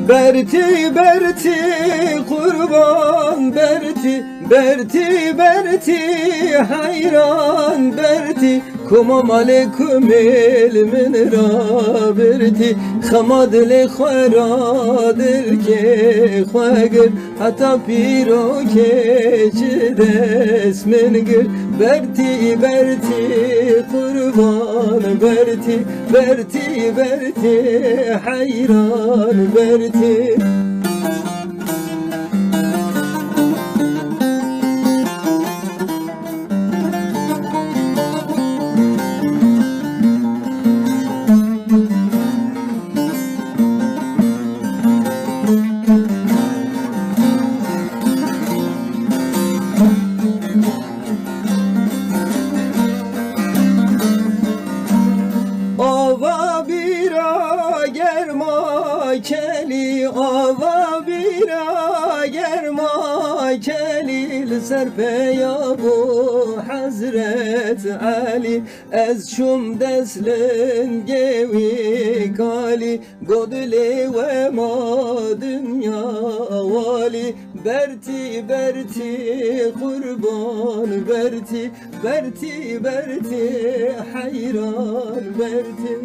Berti berti kurban berti berti berti hayran berti kumam aleyküm ilmin berti khamad le kharadir ke khagir hatta piro ke cides mengir berti berti kurban berti berti berti hayran berti Ava bira germa keli ava bira germa keli serpe ya bu Hazret Ali ez şum deslin gevi kali godle ve ma dünya vali berti berti kurban berti berti berti hayran berti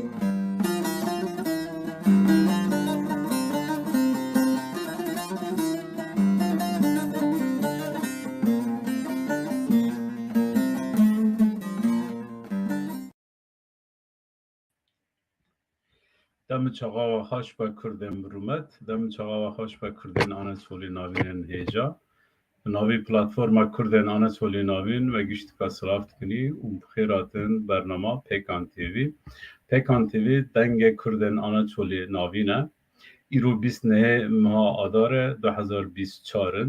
دم چاقا و خاش با کردن برومت دم چاقا و خاش با کردن آنسولی ناوین هیجا ناوی پلاتفورم کردن آنسولی ناوین و گشت که سلافت کنی و بخیراتن برنامه پیکان تیوی دنگ کردن آنسولی ناوینه ایرو 29 ماه آدار 2024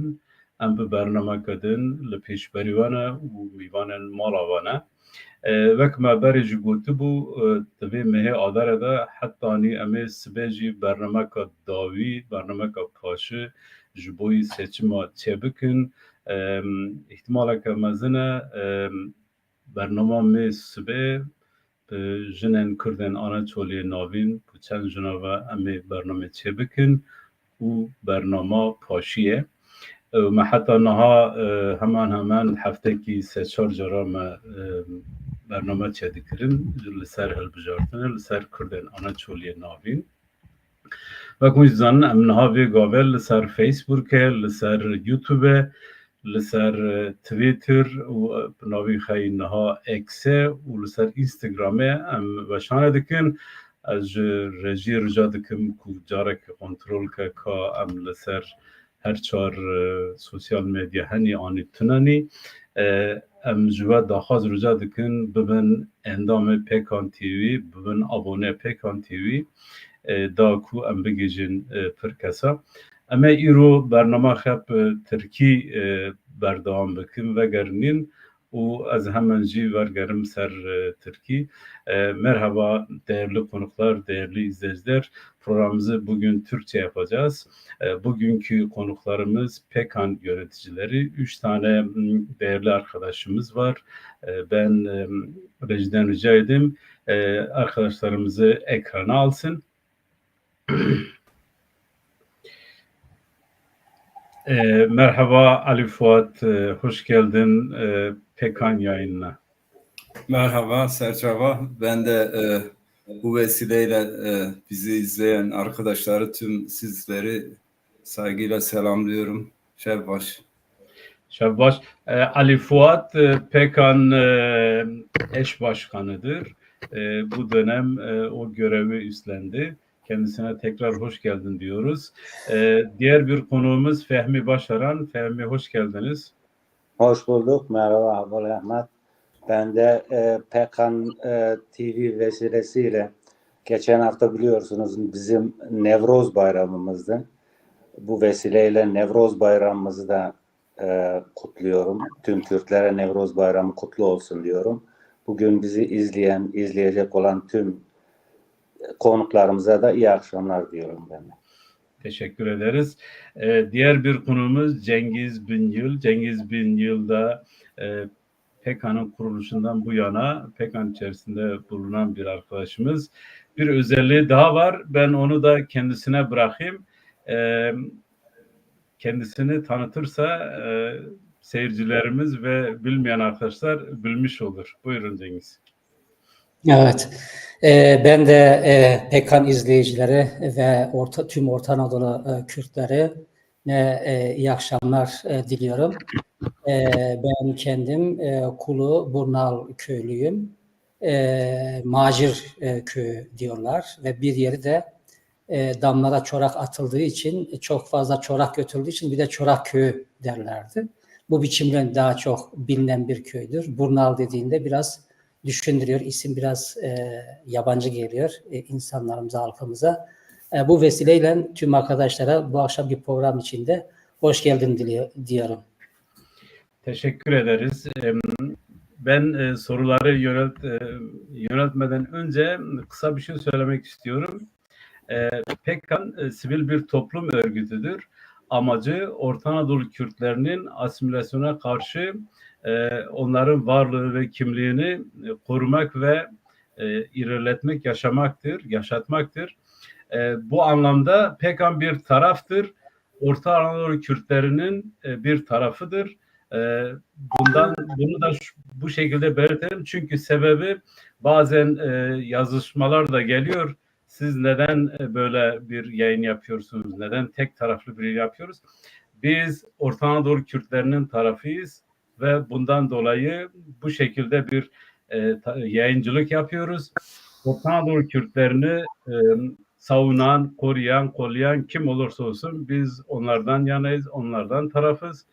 ام به برنامه کدن لپیش بریوانه و میوانن مالاوانه وک ما برج گوته بو تبی مه آداره ده حتی نی امی سبجی برنامه که داوی برنامه که پاشه جبوی سچما چه بکن احتمالا که مزنه برنامه می سبه جنن کردن آنها چولی ناوین چند جنابه امی برنامه چه بکن و برنامه پاشیه ما حتی نها همان هفته کی سه چهار جرا ما برنامه چه دکرین لسر هلبجارتنه لسر کردن آنها چولی ناوین و کنج زن ام نها وی گاول لسر فیسبوک لسر یوتیوب لسر تویتر و ناوی خیلی نها اکس و لسر اینستاگرام ام وشانه دکن از رژی رجا دکم کو جارک کنترل که ام لسر هر چهار سوسیال مدیا هنی آنی تنانی ام جوا داخواز رجا دکن ببن اندام پیکان تیوی ببن abone پیکان تیوی دا کو ام بگیجن پر کسا اما ایرو برنامه خب ترکی بردام بکن و گرنین و از همانجی ورگرم سر ترکی merhaba değerli konuklar, değerli izleyiciler. Programımızı bugün Türkçe yapacağız. Bugünkü konuklarımız Pekan yöneticileri. 3 tane değerli arkadaşımız var. Ben rejiden rica edeyim. Arkadaşlarımızı ekrana alsın. Merhaba Ali Fuat, hoş geldin Pekan yayınına. Merhaba Serçava, ben de bu vesileyle bizi izleyen arkadaşları tüm sizleri saygıyla selamlıyorum. Şevbaş. Ali Fuat Pekan eş başkanıdır. Bu dönem o görevi üstlendi. Kendisine tekrar hoş geldin diyoruz. Diğer bir konuğumuz Fehmi Başaran. Fehmi hoş geldiniz. Hoş bulduk. Merhaba Abdullah Ahmet. Ben de Pekan TV vesilesiyle geçen hafta biliyorsunuz bizim Nevroz bayramımızdı. Bu vesileyle Nevroz bayramımızı da kutluyorum. Tüm Türklere Nevroz bayramı kutlu olsun diyorum. Bugün bizi izleyecek olan tüm konuklarımıza da iyi akşamlar diyorum ben de. Teşekkür ederiz. Diğer bir konuğumuz Cengiz Bingöl. Cengiz Bingöl da PKK'nın kuruluşundan bu yana PKK içerisinde bulunan bir arkadaşımız. Bir özelliği daha var. Ben onu da kendisine bırakayım. Kendisini tanıtırsa seyircilerimiz ve bilmeyen arkadaşlar bilmiş olur. Buyurun Cengiz. Evet, ben de PKK izleyicileri ve tüm Orta Anadolu Kürtleri iyi akşamlar diliyorum. Ben kendim Kulu Burnal köylüyüm. Macir köyü diyorlar ve bir yeri de damlara çorak atıldığı için, çok fazla çorak götürdüğü için bir de çorak köyü derlerdi. Bu biçimden daha çok bilinen bir köydür. Burnal dediğinde biraz düşündürüyor. İsim biraz yabancı geliyor insanlarımıza, halkımıza. Bu vesileyle tüm arkadaşlara bu akşamki program içinde hoş geldin diyorum. Teşekkür ederiz. Ben soruları yöneltmeden önce kısa bir şey söylemek istiyorum. PKK sivil bir toplum örgütüdür. Amacı Orta Anadolu Kürtlerinin asimilasyona karşı onların varlığı ve kimliğini korumak ve ilerletmek, yaşatmaktır. Bu anlamda PKK bir taraftır. Orta Anadolu Kürtlerinin bir tarafıdır. Bunu da bu şekilde belirtelim. Çünkü sebebi bazen yazışmalar da geliyor. Siz neden böyle bir yayın yapıyorsunuz? Neden tek taraflı bir yayın yapıyoruz? Biz Orta Anadolu Kürtlerinin tarafıyız ve bundan dolayı bu şekilde bir yayıncılık yapıyoruz. Orta Anadolu Kürtlerini savunan, koruyan, kollayan kim olursa olsun biz onlardan yanayız, onlardan tarafız.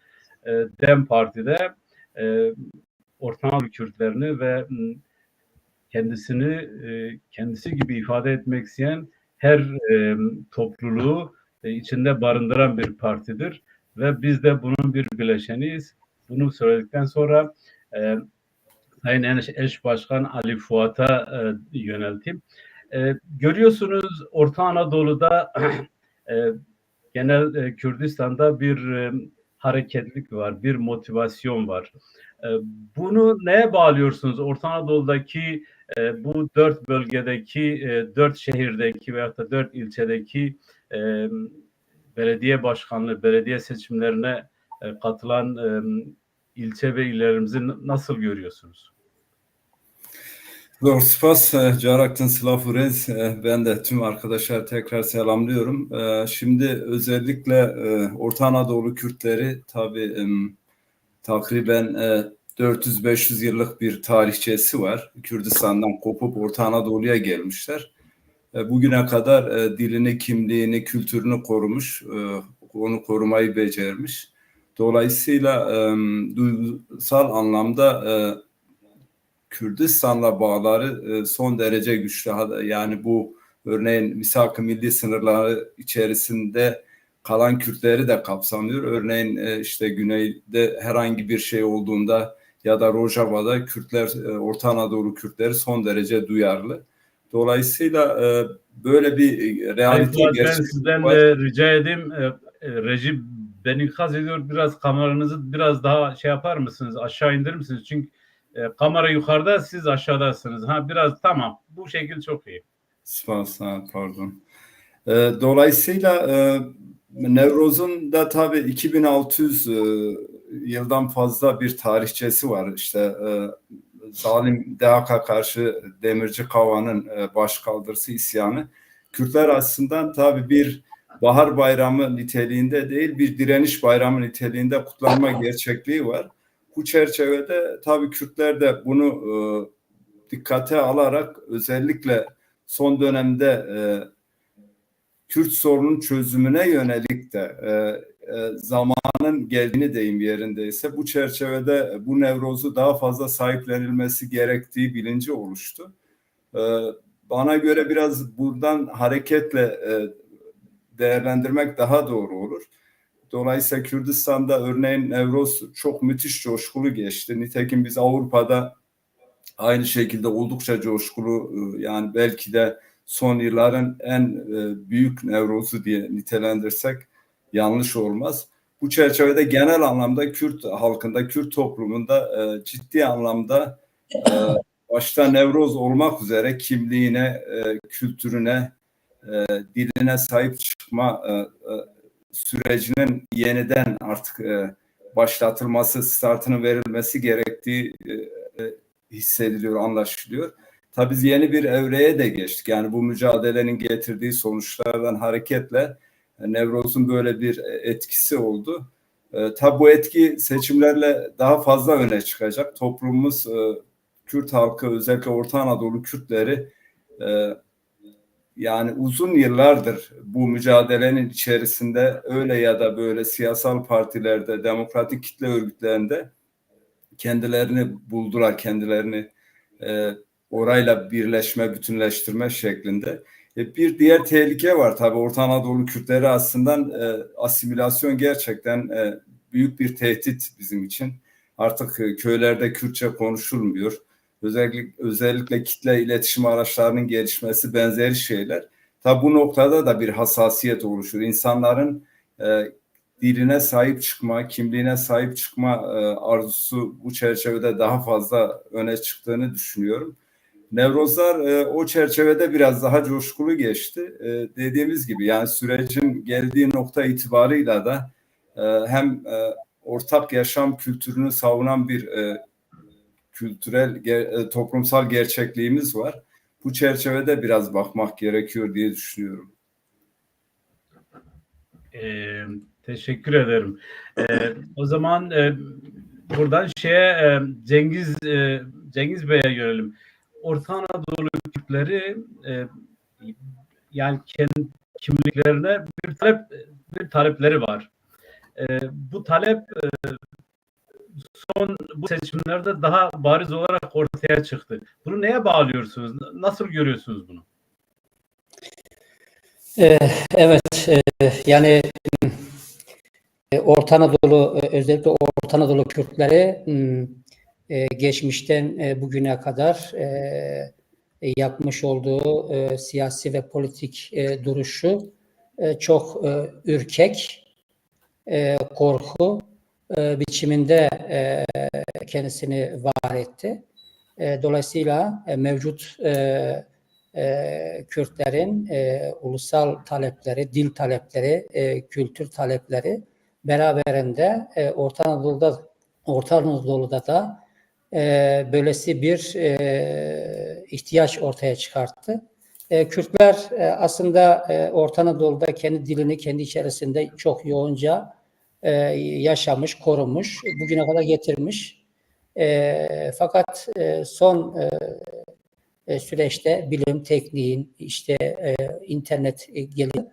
DEM Parti'de Orta Anadolu Kürtlerini ve kendisi gibi ifade etmek isteyen her topluluğu içinde barındıran bir partidir ve biz de bunun bir bileşeniyiz. Bunu söyledikten sonra Sayın Eş Başkan Ali Fuat'a yönelteyim. Görüyorsunuz Orta Anadolu'da genel Kürdistan'da bir hareketlilik var, bir motivasyon var. Bunu neye bağlıyorsunuz? Orta Anadolu'daki bu 4 bölgedeki, 4 şehirdeki veyahut da 4 ilçedeki belediye başkanlığı, belediye seçimlerine katılan ilçe ve illerimizi nasıl görüyorsunuz? Doğru, spas Carak'tan Slafurez. Ben de tüm arkadaşlar tekrar selamlıyorum. Şimdi özellikle Orta Anadolu Kürtleri tabii takriben 400-500 yıllık bir tarihçesi var. Kürdistan'dan kopup Orta Anadolu'ya gelmişler. Bugüne kadar dilini, kimliğini, kültürünü korumuş, onu korumayı becermiş. Dolayısıyla duygusal anlamda Kürdistan'la bağları son derece güçlü. Yani bu örneğin misak-ı milli sınırları içerisinde kalan Kürtleri de kapsamıyor. Örneğin işte güneyde herhangi bir şey olduğunda ya da Rojava'da Kürtler, Orta Anadolu Kürtleri son derece duyarlı. Dolayısıyla böyle bir realite Ben gerçekliği sizden var. rica edeyim, reji beni ikaz ediyor, biraz kameranızı biraz daha şey yapar mısınız, aşağı indirir misiniz? Çünkü kamera yukarıda, siz aşağıdasınız. Biraz tamam, bu şekil çok iyi. Pardon. Dolayısıyla Nevroz'un da tabii 2600 yıldan fazla bir tarihçesi var. İşte zalim DHK karşı Demirci Kava'nın başkaldırısı isyanı. Kürtler açısından tabii bir bahar bayramı niteliğinde değil, bir direniş bayramı niteliğinde kutlanma gerçekliği var. Bu çerçevede tabii Kürtler de bunu dikkate alarak özellikle son dönemde Kürt sorunun çözümüne yönelik de zamanın geldiğini deyim yerindeyse bu çerçevede bu Nevroz'u daha fazla sahiplenilmesi gerektiği bilinci oluştu. Bana göre biraz buradan hareketle değerlendirmek daha doğru olur. Dolayısıyla Kürdistan'da örneğin Nevroz çok müthiş coşkulu geçti. Nitekim biz Avrupa'da aynı şekilde oldukça coşkulu, yani belki de son yılların en büyük Nevroz'u diye nitelendirsek yanlış olmaz. Bu çerçevede genel anlamda Kürt halkında, Kürt toplumunda ciddi anlamda başta Nevroz olmak üzere kimliğine, kültürüne, diline sahip çıkma sürecinin yeniden artık başlatılması, startının verilmesi gerektiği hissediliyor, anlaşılıyor. Tabii biz yeni bir evreye de geçtik. Yani bu mücadelenin getirdiği sonuçlardan hareketle Nevroz'un böyle bir etkisi oldu. Tabii bu etki seçimlerle daha fazla öne çıkacak. Toplumumuz, Kürt halkı, özellikle Orta Anadolu Kürtleri yani uzun yıllardır bu mücadelenin içerisinde öyle ya da böyle siyasal partilerde, demokratik kitle örgütlerinde kendilerini buldular, kendilerini orayla birleşme, bütünleştirme şeklinde. Bir diğer tehlike var tabii Orta Anadolu Kürtleri aslında asimilasyon gerçekten büyük bir tehdit bizim için. Artık köylerde Kürtçe konuşulmuyor. Özellikle kitle iletişim araçlarının gelişmesi benzeri şeyler. Tabii bu noktada da bir hassasiyet oluşur. İnsanların diline sahip çıkma, kimliğine sahip çıkma arzusu bu çerçevede daha fazla öne çıktığını düşünüyorum. Nevrozlar o çerçevede biraz daha coşkulu geçti. Dediğimiz gibi yani sürecin geldiği nokta itibarıyla da hem ortak yaşam kültürünü savunan bir kültürel, toplumsal gerçekliğimiz var. Bu çerçevede biraz bakmak gerekiyor diye düşünüyorum. Teşekkür ederim. O zaman buradan Cengiz Bey'e görelim. Orta Anadolu Kürtleri yani kendi kimliklerine bir talepleri var. Bu talep son bu seçimlerde daha bariz olarak ortaya çıktı. Bunu neye bağlıyorsunuz? Nasıl görüyorsunuz bunu? Evet, yani Orta Anadolu, özellikle Orta Anadolu Kürtleri geçmişten bugüne kadar yapmış olduğu siyasi ve politik duruşu çok ürkek, korku biçiminde kendisini var etti. Dolayısıyla mevcut Kürtlerin ulusal talepleri, dil talepleri, kültür talepleri beraberinde Orta Anadolu'da da böylesi bir ihtiyaç ortaya çıkarttı. Kürtler aslında Orta Anadolu'da kendi dilini kendi içerisinde çok yoğunca yaşamış, korumuş, bugüne kadar getirmiş. Fakat son süreçte bilim, tekniğin, işte internet gelişi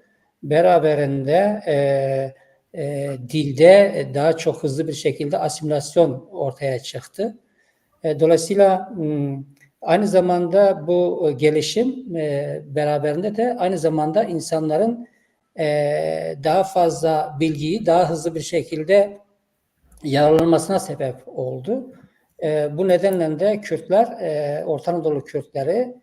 beraberinde dilde daha çok hızlı bir şekilde asimilasyon ortaya çıktı. Dolayısıyla aynı zamanda bu gelişim beraberinde de aynı zamanda insanların daha fazla bilgiyi daha hızlı bir şekilde yararlanmasına sebep oldu. Bu nedenle de Kürtler, Orta Anadolu Kürtleri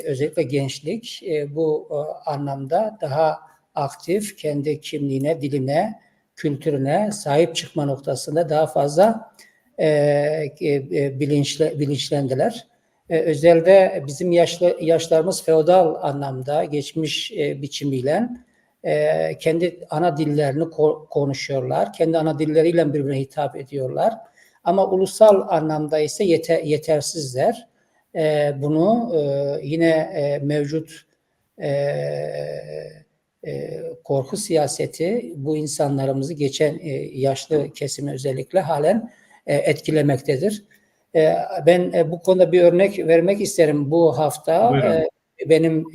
özellikle gençlik bu anlamda daha aktif, kendi kimliğine, diline, kültürüne sahip çıkma noktasında daha fazla bilinçlendiler. Özellikle bizim yaşlarımız feodal anlamda geçmiş biçimiyle kendi ana dillerini konuşuyorlar. Kendi ana dilleriyle birbirine hitap ediyorlar. Ama ulusal anlamda ise yetersizler. Bunu yine mevcut korku siyaseti bu insanlarımızı geçen yaşlı kesimi özellikle halen etkilemektedir. Ben bu konuda bir örnek vermek isterim. Bu hafta benim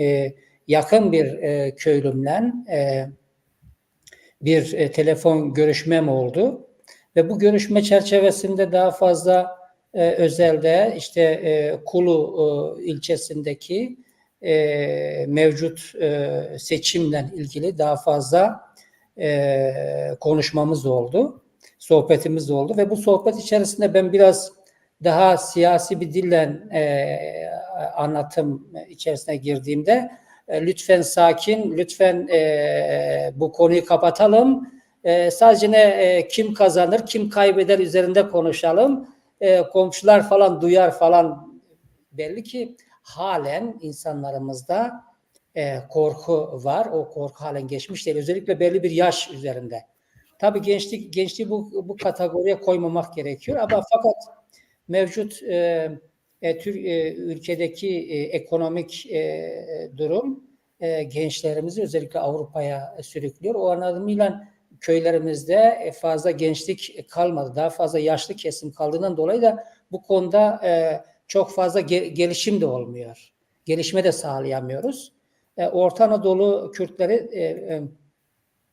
yakın bir köylümle bir telefon görüşmem oldu. Ve bu görüşme çerçevesinde daha fazla özelde işte Kulu ilçesindeki mevcut seçimle ilgili daha fazla konuşmamız oldu, sohbetimiz oldu ve bu sohbet içerisinde ben biraz daha siyasi bir dille anlatım içerisine girdiğimde lütfen sakin, lütfen bu konuyu kapatalım, Sadece kim kazanır, kim kaybeder üzerinde konuşalım. Komşular falan duyar falan. Belli ki halen insanlarımızda korku var. O korku halen geçmiş değil. Özellikle belli bir yaş üzerinde. Tabii gençliği bu kategoriye koymamak gerekiyor. Ama fakat mevcut ülkedeki ekonomik durum gençlerimizi özellikle Avrupa'ya sürüklüyor. O anlamıyla köylerimizde fazla gençlik kalmadı. Daha fazla yaşlı kesim kaldığından dolayı da bu konuda çok fazla gelişim de olmuyor. Gelişme de sağlayamıyoruz. Orta Anadolu Kürtleri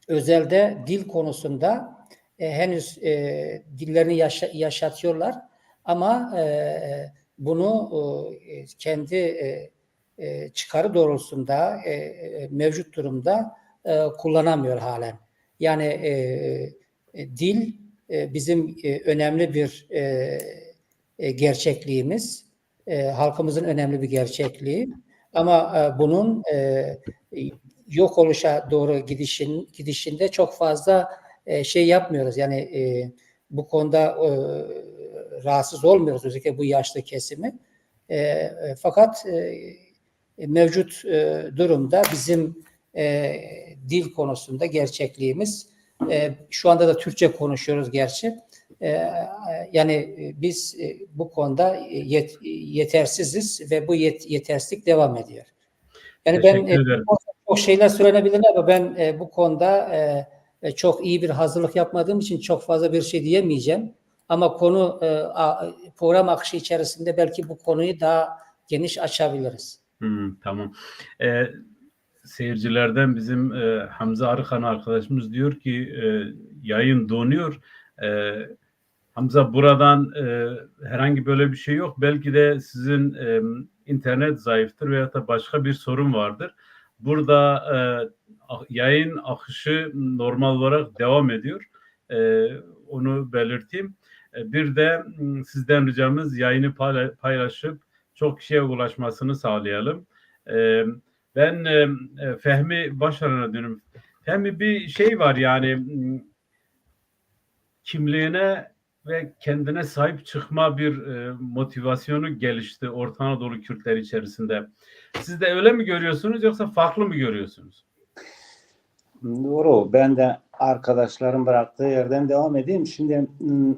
özelde dil konusunda henüz dillerini yaşatıyorlar ama bunu kendi çıkarı doğrultusunda mevcut durumda kullanamıyor halen. Yani dil bizim önemli bir gerçekliğimiz, halkımızın önemli bir gerçekliği ama bunun yok oluşa doğru gidişinde çok fazla şey yapmıyoruz. Yani bu konuda rahatsız olmuyoruz özellikle bu yaşlı kesimi. Fakat mevcut durumda bizim dil konusunda gerçekliğimiz şu anda da Türkçe konuşuyoruz gerçi. Yani biz bu konuda yetersiziz ve bu yetersizlik devam ediyor. Yani ben çok şeyler söylenebilir ama ben bu konuda çok iyi bir hazırlık yapmadığım için çok fazla bir şey diyemeyeceğim. Ama konu program akışı içerisinde belki bu konuyu daha geniş açabiliriz. Tamam. Seyircilerden bizim Hamza Arıkan arkadaşımız diyor ki yayın donuyor. Hamza buradan herhangi böyle bir şey yok. Belki de sizin internet zayıftır veya da başka bir sorun vardır. Burada yayın akışı normal olarak devam ediyor. Onu belirteyim. Bir de sizden ricamız yayını paylaşıp çok kişiye ulaşmasını sağlayalım. Ben Fehmi Başaran'a dönüyorum. Fehmi bir şey var yani kimliğine ve kendine sahip çıkma bir motivasyonu gelişti Orta Anadolu Kürtleri içerisinde. Siz de öyle mi görüyorsunuz yoksa farklı mı görüyorsunuz? Doğru. Ben de arkadaşlarım bıraktığı yerden devam edeyim. Şimdi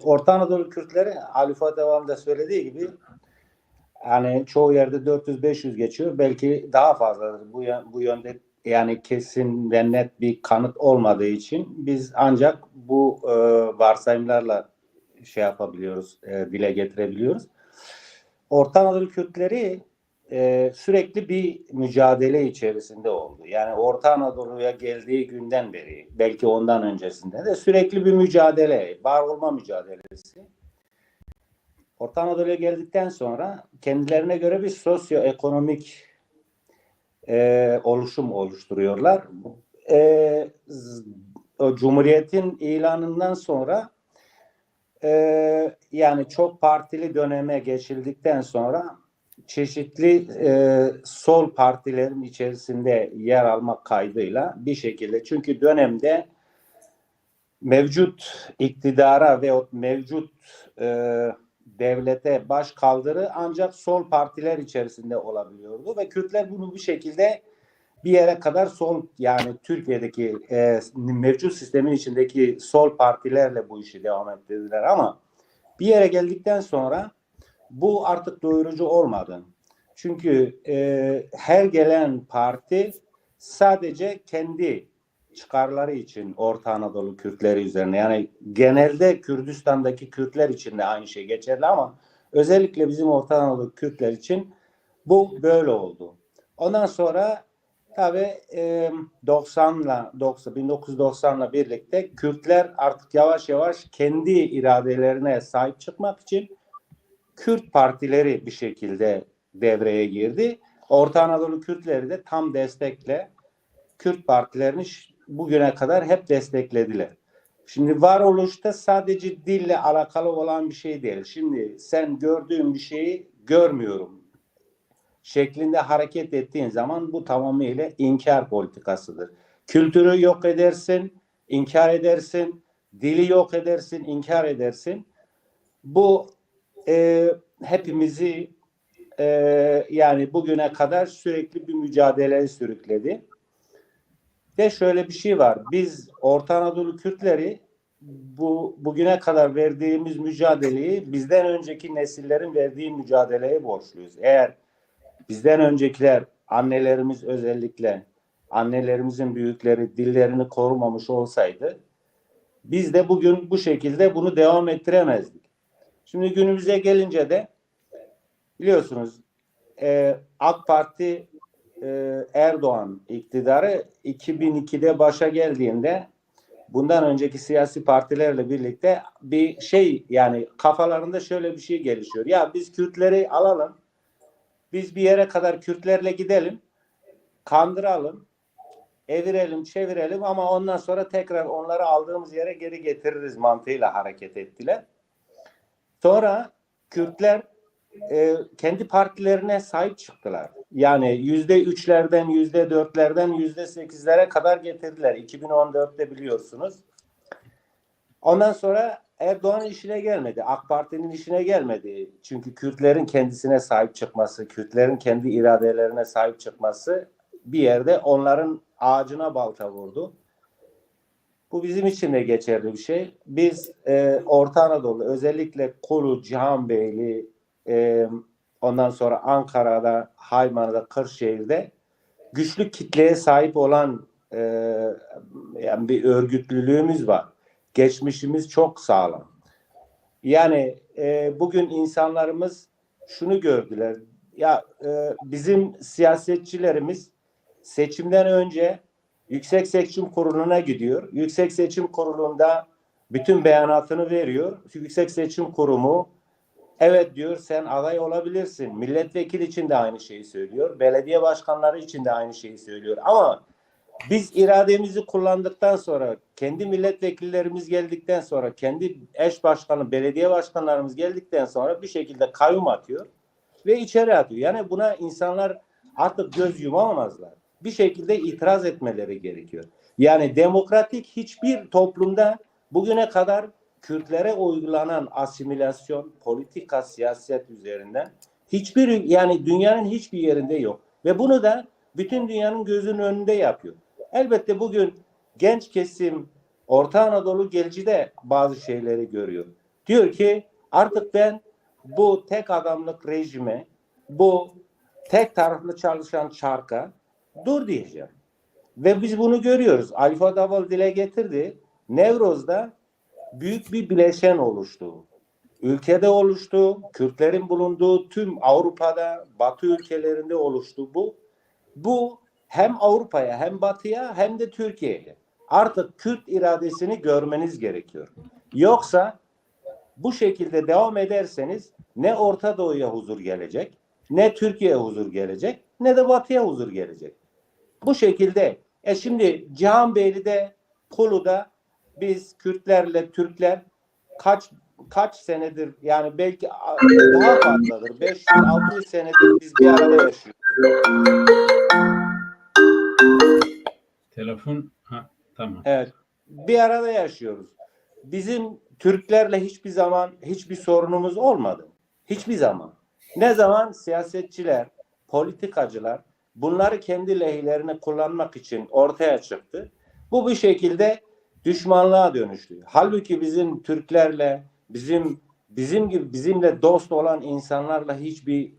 Orta Anadolu Kürtleri Ali Fuat devamında söylediği gibi yani çoğu yerde 400-500 geçiyor. Belki daha fazladır. Bu yönde yani kesin ve net bir kanıt olmadığı için biz ancak bu varsayımlarla şey yapabiliyoruz, dile getirebiliyoruz. Orta Anadolu Kürtleri sürekli bir mücadele içerisinde oldu. Yani Orta Anadolu'ya geldiği günden beri, belki ondan öncesinde de sürekli bir mücadele, var olma mücadelesi. Orta Anadolu'ya geldikten sonra kendilerine göre bir sosyoekonomik oluşum oluşturuyorlar. O Cumhuriyet'in ilanından sonra yani çok partili döneme geçildikten sonra çeşitli sol partilerin içerisinde yer almak kaydıyla bir şekilde, çünkü dönemde mevcut iktidara ve mevcut devlete baş kaldırı ancak sol partiler içerisinde olabiliyordu ve Kürtler bunu bir şekilde bir yere kadar sol, yani Türkiye'deki mevcut sistemin içindeki sol partilerle bu işi devam ettirdiler ama bir yere geldikten sonra bu artık doyurucu olmadı. Çünkü her gelen parti sadece kendi çıkarları için Orta Anadolu Kürtleri üzerine, yani genelde Kürdistan'daki Kürtler için de aynı şey geçerli ama özellikle bizim Orta Anadolu Kürtler için bu böyle oldu. Ondan sonra tabii 1990'la birlikte Kürtler artık yavaş yavaş kendi iradelerine sahip çıkmak için Kürt partileri bir şekilde devreye girdi. Orta Anadolu Kürtleri de tam destekle Kürt partilerini bugüne kadar hep desteklediler. Şimdi varoluşta sadece dille alakalı olan bir şey değil. Şimdi sen gördüğün bir şeyi görmüyorum şeklinde hareket ettiğin zaman bu tamamıyla inkar politikasıdır. Kültürü yok edersin, inkar edersin, dili yok edersin, inkar edersin. Bu hepimizi yani bugüne kadar sürekli bir mücadeleye sürükledi. Ve şöyle bir şey var. Biz Orta Anadolu Kürtleri bugüne kadar verdiğimiz mücadeleyi bizden önceki nesillerin verdiği mücadeleye borçluyuz. Eğer bizden öncekiler, annelerimiz özellikle, annelerimizin büyükleri dillerini korumamış olsaydı biz de bugün bu şekilde bunu devam ettiremezdik. Şimdi günümüze gelince de biliyorsunuz AK Parti Erdoğan iktidarı 2002'de başa geldiğinde bundan önceki siyasi partilerle birlikte bir şey, yani kafalarında şöyle bir şey gelişiyor. Ya biz Kürtleri alalım, biz bir yere kadar Kürtlerle gidelim, kandıralım, evirelim, çevirelim ama ondan sonra tekrar onları aldığımız yere geri getiririz mantığıyla hareket ettiler. Sonra Kürtler kendi partilerine sahip çıktılar. Yani %3'lerden, %4'lerden %8'lere kadar getirdiler. 2014'te biliyorsunuz. Ondan sonra Erdoğan'ın işine gelmedi. AK Parti'nin işine gelmedi. Çünkü Kürtlerin kendisine sahip çıkması, Kürtlerin kendi iradelerine sahip çıkması bir yerde onların ağacına balta vurdu. Bu bizim için de geçerli bir şey. Biz Orta Anadolu, özellikle Kolu, Cihanbeyli, ondan sonra Ankara'da, Hayman'da, Kırşehir'de güçlü kitleye sahip olan yani bir örgütlülüğümüz var. Geçmişimiz çok sağlam. Yani bugün insanlarımız şunu gördüler. Ya bizim siyasetçilerimiz seçimden önce Yüksek Seçim Kurulu'na gidiyor. Yüksek Seçim Kurulu'nda bütün beyanatını veriyor. Yüksek Seçim Kurumu evet diyor, sen aday olabilirsin. Milletvekili için de aynı şeyi söylüyor. Belediye başkanları için de aynı şeyi söylüyor. Ama biz irademizi kullandıktan sonra, kendi milletvekillerimiz geldikten sonra, kendi eş başkanı, belediye başkanlarımız geldikten sonra bir şekilde kayyum atıyor ve içeri atıyor. Yani buna insanlar artık göz yumamazlar. Bir şekilde itiraz etmeleri gerekiyor. Yani demokratik hiçbir toplumda bugüne kadar Kürtlere uygulanan asimilasyon, politika, siyaset üzerinden hiçbir, yani dünyanın hiçbir yerinde yok. Ve bunu da bütün dünyanın gözünün önünde yapıyor. Elbette bugün genç kesim Orta Anadolu gelici de bazı şeyleri görüyor. Diyor ki artık ben bu tek adamlık rejime, bu tek taraflı çalışan çarka dur diyeceğim. Ve biz bunu görüyoruz. Alfa Daval dile getirdi. Nevroz'da büyük bir bileşen oluştu. Ülkede oluştu. Kürtlerin bulunduğu tüm Avrupa'da, Batı ülkelerinde oluştu bu. Bu hem Avrupa'ya hem Batı'ya hem de Türkiye'ye. Artık Kürt iradesini görmeniz gerekiyor. Yoksa bu şekilde devam ederseniz ne Orta Doğu'ya huzur gelecek, ne Türkiye'ye huzur gelecek, ne de Batı'ya huzur gelecek. Bu şekilde şimdi Cihanbeyli'de, Kulu'da biz Kürtlerle Türkler kaç senedir, yani belki daha fazladır, 500-600 senedir biz bir arada yaşıyoruz. Telefon, tamam. Evet, bir arada yaşıyoruz. Bizim Türklerle hiçbir zaman hiçbir sorunumuz olmadı. Hiçbir zaman. Ne zaman siyasetçiler, politikacılar bunları kendi lehlerine kullanmak için ortaya çıktı. Bu bir şekilde düşmanlığa dönüştü. Halbuki bizim Türklerle, bizim gibi bizimle dost olan insanlarla hiçbir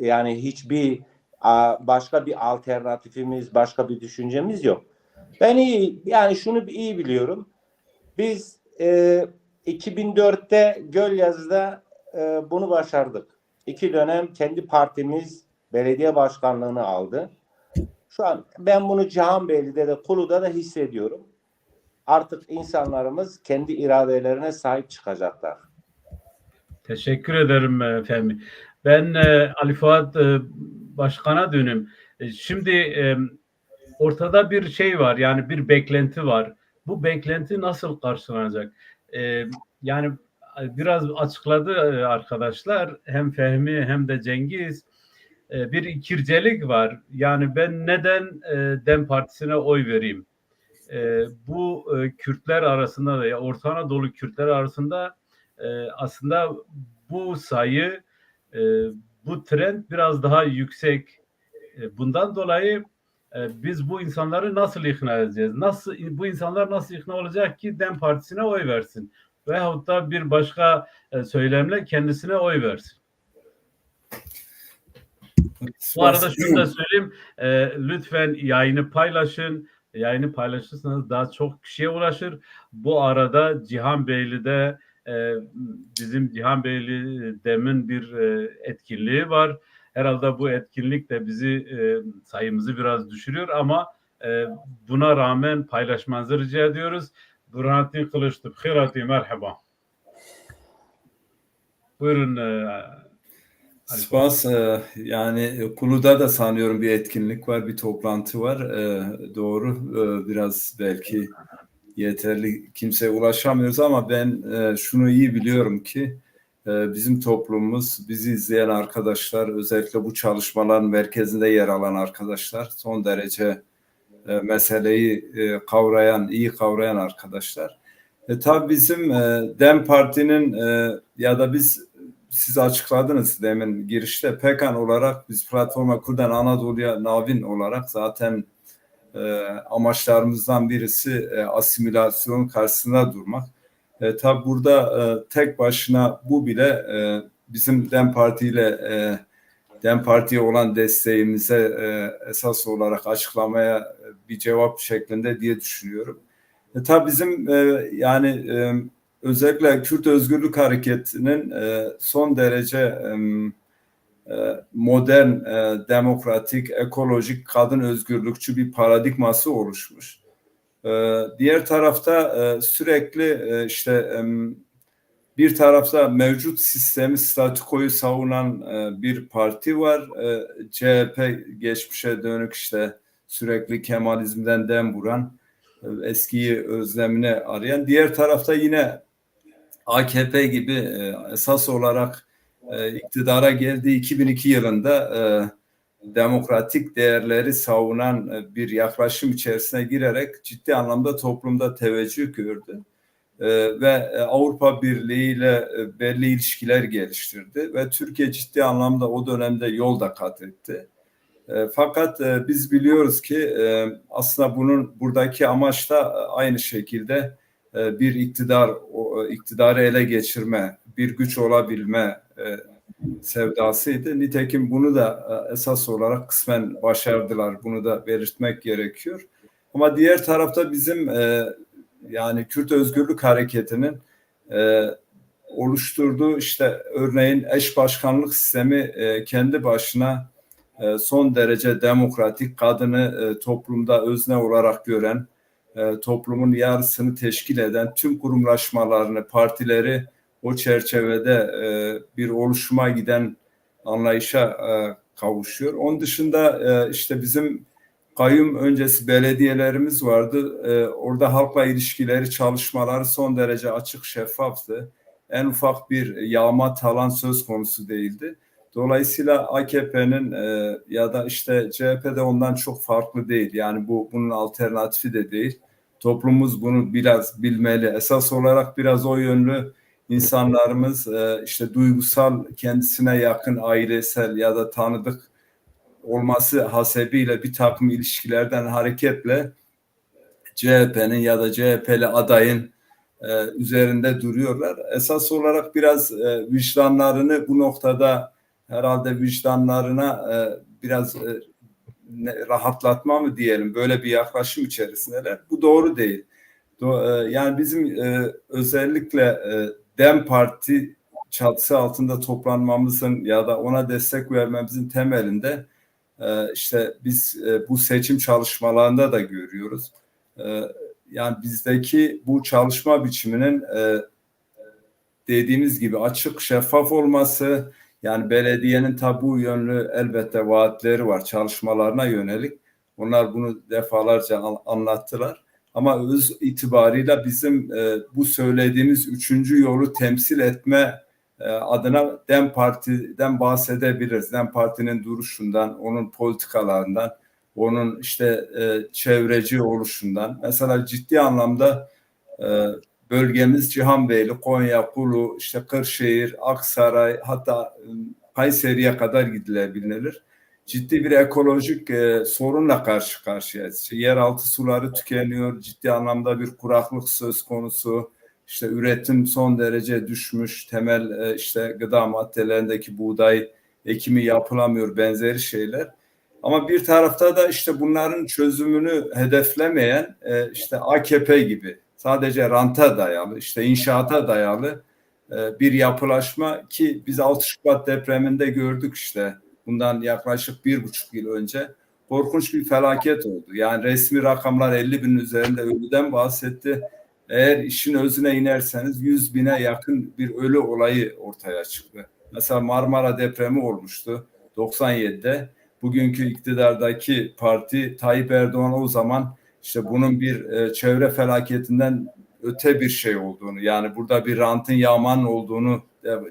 yani hiçbir başka bir alternatifimiz, başka bir düşüncemiz yok. Ben şunu iyi biliyorum. Biz 2004'te Gölyazı'da bunu başardık. 2 dönem kendi partimiz belediye başkanlığını aldı. Şu an ben bunu Cihanbeyli'de de Kulu'da da hissediyorum. Artık insanlarımız kendi iradelerine sahip çıkacaklar. Teşekkür ederim Fehmi. Ben Ali Fuat Başkan'a döneyim. Şimdi ortada bir şey var, yani bir beklenti var. Bu beklenti nasıl karşılanacak? Yani biraz açıkladı arkadaşlar, hem Fehmi hem de Cengiz. Bir ikircelik var. Yani ben neden DEM Partisi'ne oy vereyim? bu Kürtler arasında da, Orta Anadolu Kürtler arasında aslında bu sayı, bu trend biraz daha yüksek. Bundan dolayı biz bu insanları nasıl ikna edeceğiz? Bu insanlar nasıl ikna olacak ki DEM Partisi'ne oy versin? Veyahut da bir başka söylemle kendisine oy versin. Bu arada şunu da söyleyeyim. Lütfen yayını paylaşın. Yayını paylaşırsanız daha çok kişiye ulaşır. Bu arada Cihanbeyli'de bizim Cihanbeyli DEM'in bir etkinliği var. Herhalde bu etkinlik de bizi sayımızı biraz düşürüyor ama buna rağmen paylaşmanızı rica ediyoruz. Burhanettin Kılıçlı, Khirati, merhaba. Buyurun. Spas, yani Kulu'da da sanıyorum bir etkinlik var, bir toplantı var. Doğru, biraz belki yeterli kimseye ulaşamıyoruz ama ben şunu iyi biliyorum ki bizim toplumumuz, bizi izleyen arkadaşlar, özellikle bu çalışmaların merkezinde yer alan arkadaşlar, son derece meseleyi iyi kavrayan arkadaşlar. Tabii bizim DEM Parti'nin ya da siz açıkladınız demin girişte, PKN olarak biz Platforma Kürden Anadolu'ya Navin olarak zaten amaçlarımızdan birisi asimilasyon karşısında durmak. Tabi burada tek başına bu bile bizim DEM Parti'ye olan desteğimize esas olarak açıklamaya bir cevap şeklinde diye düşünüyorum. Tabi bizim yani özellikle Kürt Özgürlük Hareketi'nin son derece modern, demokratik, ekolojik, kadın özgürlükçü bir paradigması oluşmuş. Diğer tarafta sürekli işte bir tarafta mevcut sistemi, statükoyu savunan bir parti var. CHP geçmişe dönük işte sürekli Kemalizmden dem vuran, eskiyi özlemine arayan. Diğer tarafta yine AKP gibi esas olarak iktidara geldiği 2002 yılında demokratik değerleri savunan bir yaklaşım içerisine girerek ciddi anlamda toplumda teveccüh gördü. Ve Avrupa Birliği ile belli ilişkiler geliştirdi ve Türkiye ciddi anlamda o dönemde yol da kat etti. Fakat biz biliyoruz ki aslında buradaki amaç da aynı şekilde bir iktidarı ele geçirme, bir güç olabilme sevdasıydı. Nitekim bunu da esas olarak kısmen başardılar. Bunu da belirtmek gerekiyor. Ama diğer tarafta bizim yani Kürt Özgürlük Hareketi'nin oluşturduğu işte örneğin eş başkanlık sistemi kendi başına son derece demokratik, kadını toplumda özne olarak gören, toplumun yarısını teşkil eden tüm kurumlaşmalarını, partileri o çerçevede bir oluşuma giden anlayışa kavuşuyor. Onun dışında işte bizim kayyum öncesi belediyelerimiz vardı. Orada halkla ilişkileri, çalışmaları son derece açık, şeffaftı. En ufak bir yağma, talan söz konusu değildi. Dolayısıyla AKP'nin ya da işte CHP'de ondan çok farklı değil. Yani bunun alternatifi de değil. Toplumumuz bunu biraz bilmeli. Esas olarak biraz o yönlü insanlarımız işte duygusal, kendisine yakın, ailesel ya da tanıdık olması hasebiyle bir takım ilişkilerden hareketle CHP'nin ya da CHP'li adayın üzerinde duruyorlar. Esas olarak biraz vicdanlarını bu noktada herhalde vicdanlarına biraz rahatlatma mı diyelim, böyle bir yaklaşım içerisindeler. Bu doğru değil. Yani bizim özellikle DEM Parti çatısı altında toplanmamızın ya da ona destek vermemizin temelinde işte biz bu seçim çalışmalarında da görüyoruz. Yani bizdeki bu çalışma biçiminin dediğimiz gibi açık, şeffaf olması, yani belediyenin tabu yönlü elbette vaatleri var çalışmalarına yönelik. Onlar bunu defalarca anlattılar. Ama öz itibarıyla bizim bu söylediğimiz üçüncü yolu temsil etme adına DEM Parti'den bahsedebiliriz. DEM Parti'nin duruşundan, onun politikalarından, onun işte çevreci oluşundan. Mesela ciddi anlamda bölgemiz Cihanbeyli, Konya, Kulu, işte Kırşehir, Aksaray, hatta Kayseri'ye kadar gidilebilir. Ciddi bir ekolojik sorunla karşı karşıyayız. İşte yeraltı suları tükeniyor, ciddi anlamda bir kuraklık söz konusu. İşte üretim son derece düşmüş, temel işte gıda maddelerindeki buğday ekimi yapılamıyor, benzeri şeyler. Ama bir tarafta da işte bunların çözümünü hedeflemeyen işte AKP gibi sadece ranta dayalı, işte inşaata dayalı bir yapılaşma ki biz 6 Şubat depreminde gördük işte bundan yaklaşık 1,5 yıl önce korkunç bir felaket oldu. Yani resmi rakamlar 50 bin üzerinde ölüden bahsetti. Eğer işin özüne inerseniz 100 bine yakın bir ölü olayı ortaya çıktı. Mesela Marmara depremi olmuştu 97'de. Bugünkü iktidardaki parti Tayyip Erdoğan o zaman işte bunun bir çevre felaketinden öte bir şey olduğunu, yani burada bir rantın yağmanın olduğunu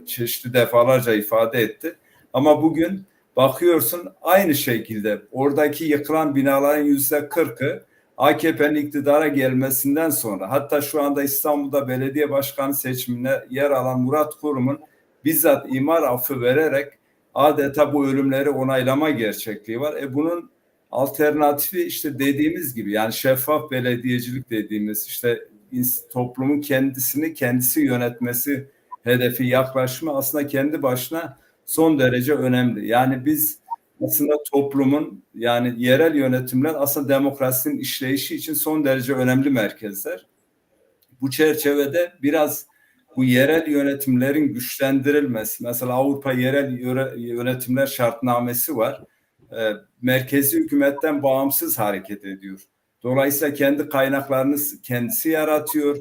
çeşitli defalarca ifade etti. Ama bugün bakıyorsun aynı şekilde oradaki yıkılan binaların %40'ı AKP'nin iktidara gelmesinden sonra, hatta şu anda İstanbul'da belediye başkanı seçimine yer alan Murat Kurum'un bizzat imar affı vererek adeta bu ölümleri onaylama gerçekliği var. Bunun alternatifi işte dediğimiz gibi, yani şeffaf belediyecilik dediğimiz, işte toplumun kendisi yönetmesi hedefi, yaklaşımı aslında kendi başına son derece önemli. Yani biz aslında toplumun, yani yerel yönetimler aslında demokrasinin işleyişi için son derece önemli merkezler. Bu çerçevede biraz bu yerel yönetimlerin güçlendirilmesi, mesela Avrupa Yerel Yönetimler Şartnamesi var. Merkezi hükümetten bağımsız hareket ediyor. Dolayısıyla kendi kaynaklarını kendisi yaratıyor.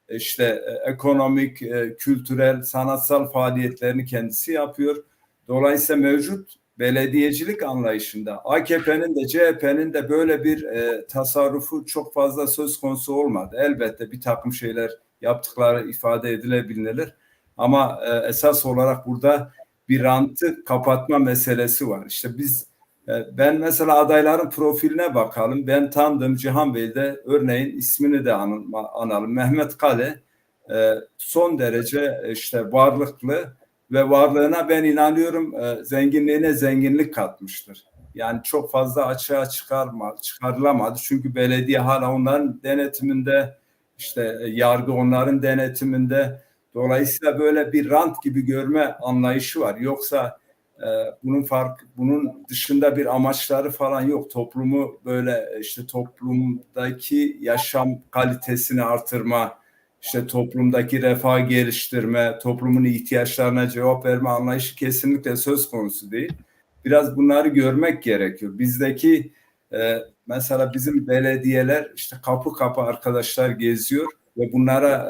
İşte ekonomik, kültürel, sanatsal faaliyetlerini kendisi yapıyor. Dolayısıyla mevcut belediyecilik anlayışında AKP'nin de CHP'nin de böyle bir tasarrufu çok fazla söz konusu olmadı. Elbette bir takım şeyler yaptıkları ifade edilebilir. Ama esas olarak burada bir rantı kapatma meselesi var. İşte ben mesela adayların profiline bakalım. Ben tanıdığım Cihanbeyli'de örneğin ismini de analım. Mehmet Kale son derece işte varlıklı ve varlığına ben inanıyorum zenginliğine zenginlik katmıştır. Yani çok fazla açığa çıkarılamadı. Çünkü belediye hala onların denetiminde, işte yargı onların denetiminde. Dolayısıyla böyle bir rant gibi görme anlayışı var. Yoksa bunun dışında bir amaçları falan yok. Toplumu böyle işte toplumdaki yaşam kalitesini artırma, işte toplumdaki refah geliştirme, toplumun ihtiyaçlarına cevap verme anlayışı kesinlikle söz konusu değil. Biraz bunları görmek gerekiyor. Bizdeki mesela bizim belediyeler işte kapı kapı arkadaşlar geziyor ve bunlara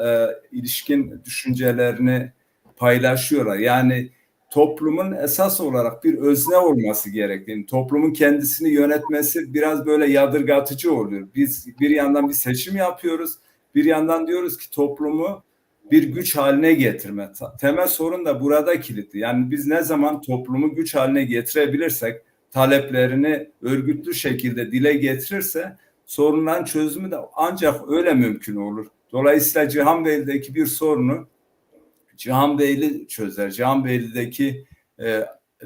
ilişkin düşüncelerini paylaşıyorlar. Yani toplumun esas olarak bir özne olması gerektiğini, toplumun kendisini yönetmesi biraz böyle yadırgatıcı oluyor. Biz bir yandan bir seçim yapıyoruz, bir yandan diyoruz ki toplumu bir güç haline getirme. Temel sorun da burada kilitli. Yani biz ne zaman toplumu güç haline getirebilirsek, taleplerini örgütlü şekilde dile getirirse sorunların çözümü de ancak öyle mümkün olur. Dolayısıyla Cihanbeyli'deki bir sorunu Cihanbeyli çözer. Cihanbeyli'deki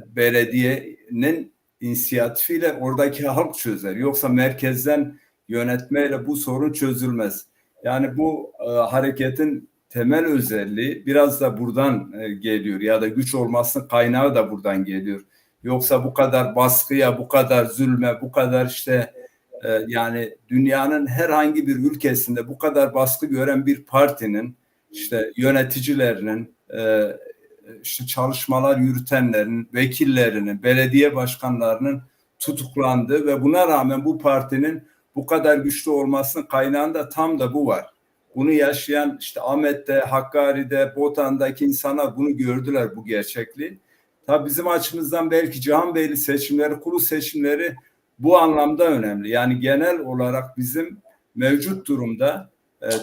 belediyenin inisiyatifiyle oradaki halk çözer. Yoksa merkezden yönetmeyle bu sorun çözülmez. Yani bu hareketin temel özelliği biraz da buradan geliyor, ya da güç olmasının kaynağı da buradan geliyor. Yoksa bu kadar baskıya, bu kadar zulme, bu kadar işte yani dünyanın herhangi bir ülkesinde bu kadar baskı gören bir partinin işte yöneticilerinin, işte çalışmalar yürütenlerin, vekillerinin, belediye başkanlarının tutuklandığı ve buna rağmen bu partinin bu kadar güçlü olmasının kaynağında tam da bu var. Bunu yaşayan işte Ahmet'te, Hakkari'de, Botan'daki insanlar bunu gördüler, bu gerçekliği. Tabii bizim açımızdan belki Cihanbeyli seçimleri, Kulu seçimleri bu anlamda önemli. Yani genel olarak bizim mevcut durumda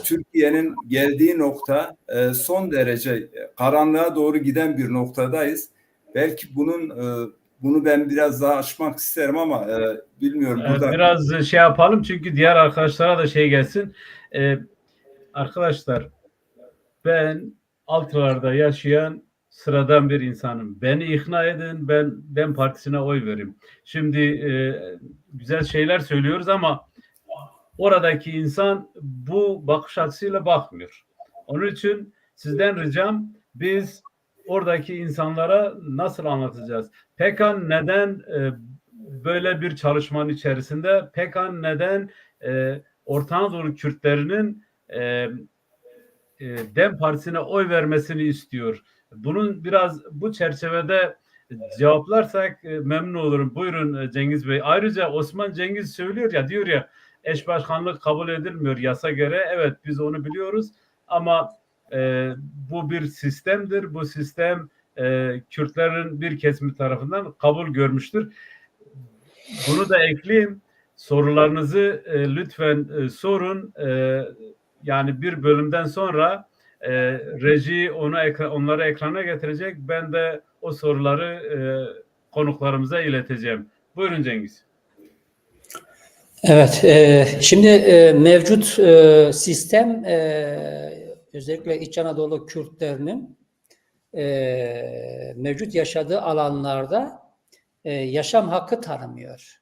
Türkiye'nin geldiği nokta son derece karanlığa doğru giden bir noktadayız. Belki bunun bunu ben biraz daha açmak isterim ama bilmiyorum burada. Biraz şey yapalım çünkü diğer arkadaşlara da şey gelsin. Arkadaşlar, ben Altılar'da yaşayan sıradan bir insanım. Beni ikna edin, ben DEM Partisi'ne oy vereyim. Şimdi güzel şeyler söylüyoruz ama oradaki insan bu bakış açısıyla bakmıyor. Onun için sizden ricam, biz oradaki insanlara nasıl anlatacağız? PKK neden böyle bir çalışmanın içerisinde? PKK neden Orta Anadolu Kürtlerinin DEM Partisi'ne oy vermesini istiyor? Bunun biraz bu çerçevede cevaplarsak memnun olurum. Buyurun Cengiz Bey. Ayrıca Osman Cengiz söylüyor ya, diyor ya, eş başkanlık kabul edilmiyor yasa göre. Evet, biz onu biliyoruz ama bu bir sistemdir. Bu sistem Kürtlerin bir kesimi tarafından kabul görmüştür. Bunu da ekleyeyim. Sorularınızı lütfen sorun. Yani bir bölümden sonra reji onları ekrana getirecek. Ben de o soruları konuklarımıza ileteceğim. Buyurun Cengiz. Evet, şimdi mevcut sistem özellikle İç Anadolu Kürtlerinin mevcut yaşadığı alanlarda yaşam hakkı tanımıyor.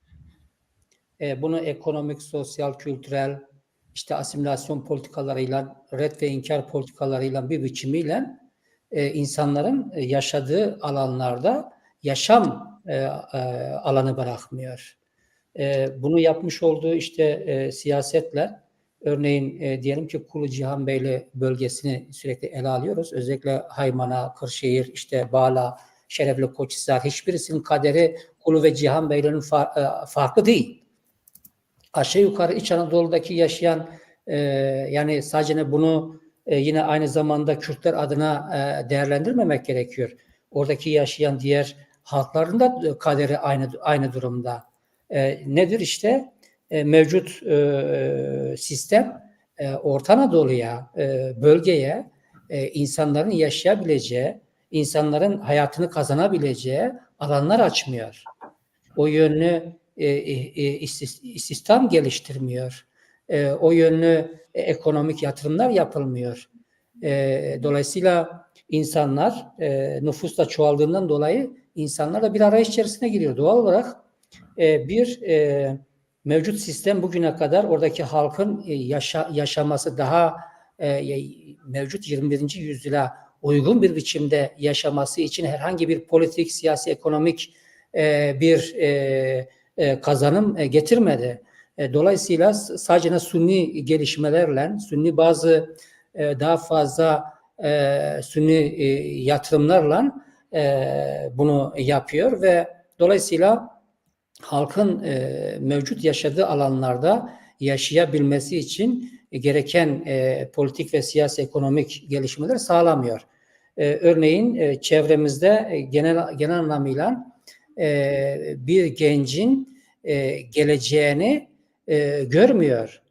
Bunu ekonomik, sosyal, kültürel, işte asimilasyon politikalarıyla, red ve inkar politikalarıyla bir biçimiyle insanların yaşadığı alanlarda yaşam alanı bırakmıyor. Bunu yapmış olduğu işte siyasetler, örneğin diyelim ki Kulu Cihanbeyli bölgesini sürekli ele alıyoruz. Özellikle Haymana, Kırşehir, işte Bağla, Şerefli Koçhisar, hiçbirisinin kaderi Kulu ve Cihanbeyli'nin farklı değil. Aşağı yukarı İç Anadolu'daki yaşayan yani sadece bunu yine aynı zamanda Kürtler adına değerlendirmemek gerekiyor. Oradaki yaşayan diğer halkların da kaderi aynı durumda. Nedir işte mevcut sistem Orta Anadolu'ya, bölgeye insanların yaşayabileceği, insanların hayatını kazanabileceği alanlar açmıyor. O yönlü istihdam geliştirmiyor. O yönlü ekonomik yatırımlar yapılmıyor. Dolayısıyla insanlar nüfus da çoğaldığından dolayı insanlar da bir arayış içerisine giriyor. Doğal olarak bir mevcut sistem bugüne kadar oradaki halkın yaşaması daha mevcut 21. yüzyıla uygun bir biçimde yaşaması için herhangi bir politik, siyasi, ekonomik bir kazanım getirmedi. Dolayısıyla sadece Sünni gelişmelerle, Sünni bazı daha fazla Sünni yatırımlarla bunu yapıyor ve dolayısıyla halkın mevcut yaşadığı alanlarda yaşayabilmesi için gereken politik ve siyasi ekonomik gelişmeler sağlamıyor. Örneğin çevremizde genel anlamıyla bir gencin geleceğini görmüyor.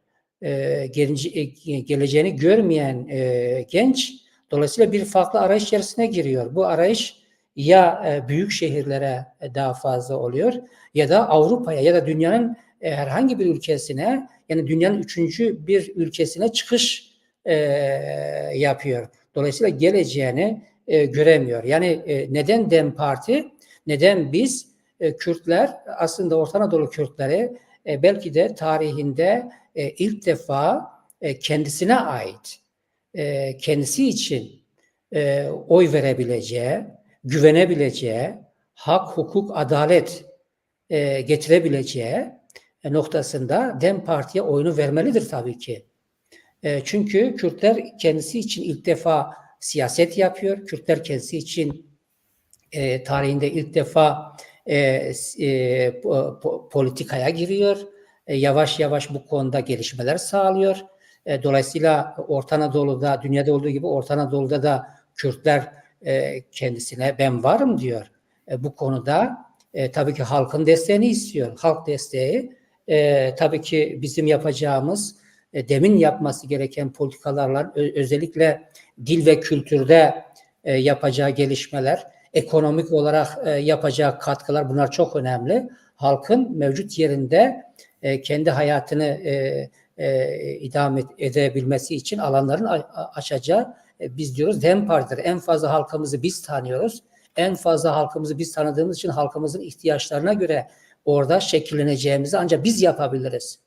Geleceğini görmeyen genç dolayısıyla bir farklı arayış içerisine giriyor. Bu arayış ya büyük şehirlere daha fazla oluyor ya da Avrupa'ya ya da dünyanın herhangi bir ülkesine, yani dünyanın 3. bir ülkesine çıkış yapıyor. Dolayısıyla geleceğini göremiyor. Yani neden DEM Parti, neden biz Kürtler, aslında Orta Anadolu Kürtleri belki de tarihinde ilk defa kendisine ait, kendisi için oy verebileceği, güvenebileceği, hak, hukuk, adalet getirebileceği noktasında DEM Parti'ye oyunu vermelidir tabii ki. Çünkü Kürtler kendisi için ilk defa siyaset yapıyor. Kürtler kendisi için tarihinde ilk defa politikaya giriyor. Yavaş yavaş bu konuda gelişmeler sağlıyor. Dolayısıyla Orta Anadolu'da, dünyada olduğu gibi Orta Anadolu'da da Kürtler kendisine ben varım diyor. Bu konuda tabii ki halkın desteğini istiyor. Halk desteği tabii ki bizim yapacağımız, DEM'in yapması gereken politikalarla özellikle dil ve kültürde yapacağı gelişmeler, ekonomik olarak yapacağı katkılar, bunlar çok önemli. Halkın mevcut yerinde kendi hayatını idame edebilmesi için alanların açacağı, biz diyoruz DEM Parti'dir. En fazla halkımızı biz tanıyoruz. En fazla halkımızı biz tanıdığımız için halkımızın ihtiyaçlarına göre orada şekilleneceğimizi ancak biz yapabiliriz.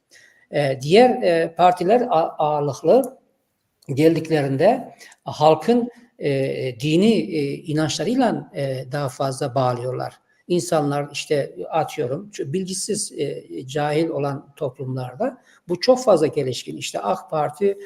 Diğer partiler ağırlıklı geldiklerinde halkın dini inançlarıyla daha fazla bağlıyorlar. İnsanlar işte atıyorum bilgisiz, cahil olan toplumlarda bu çok fazla gelişkin. İşte AK Parti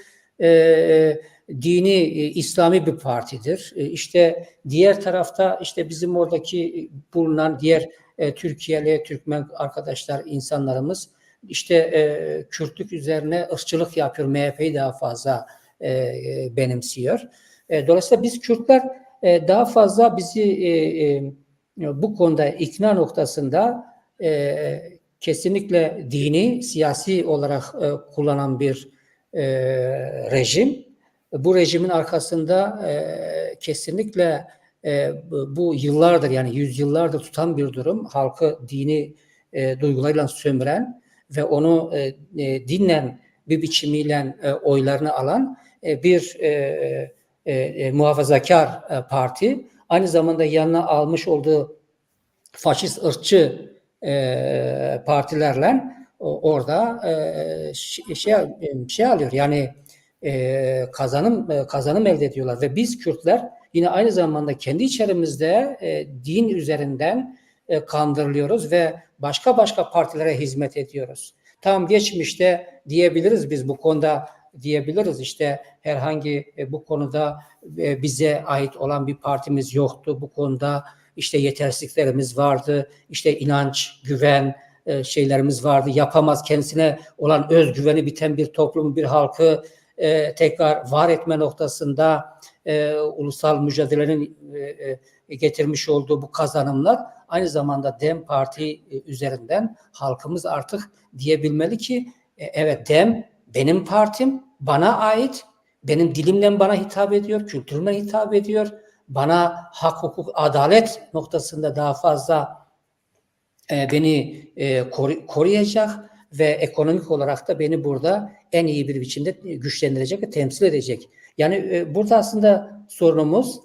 dini, İslami bir partidir. İşte diğer tarafta işte bizim oradaki bulunan diğer Türkiye'li, Türkmen arkadaşlar, insanlarımız işte Kürtlük üzerine ırkçılık yapıyor. MHP'yi daha fazla benimsiyor. Dolayısıyla biz Kürtler daha fazla bizi bu konuda ikna noktasında kesinlikle dini, siyasi olarak kullanan bir rejim. Bu rejimin arkasında kesinlikle bu yıllardır, yani yüzyıllardır tutan bir durum. Halkı dini duygularıyla sömüren ve onu dinle bir biçimiyle oylarını alan bir muhafazakar parti. Aynı zamanda yanına almış olduğu faşist ırkçı partilerle orada şey alıyor. Yani kazanım elde ediyorlar ve biz Kürtler yine aynı zamanda kendi içerimizde din üzerinden kandırılıyoruz ve başka partilere hizmet ediyoruz. Tam geçmişte diyebiliriz, biz bu konuda diyebiliriz, işte herhangi bu konuda bize ait olan bir partimiz yoktu. Bu konuda işte yetersizliklerimiz vardı. İşte inanç, güven şeylerimiz vardı. Yapamaz, kendisine olan özgüveni biten bir toplum, bir halkı tekrar var etme noktasında ulusal mücadelenin getirmiş olduğu bu kazanımlar aynı zamanda DEM Parti üzerinden halkımız artık diyebilmeli ki evet, DEM benim partim, bana ait, benim dilimle bana hitap ediyor, kültürüme hitap ediyor, bana hak, hukuk, adalet noktasında daha fazla beni koruyacak ve ekonomik olarak da beni burada en iyi bir biçimde güçlendirecek ve temsil edecek. Yani burada aslında sorunumuz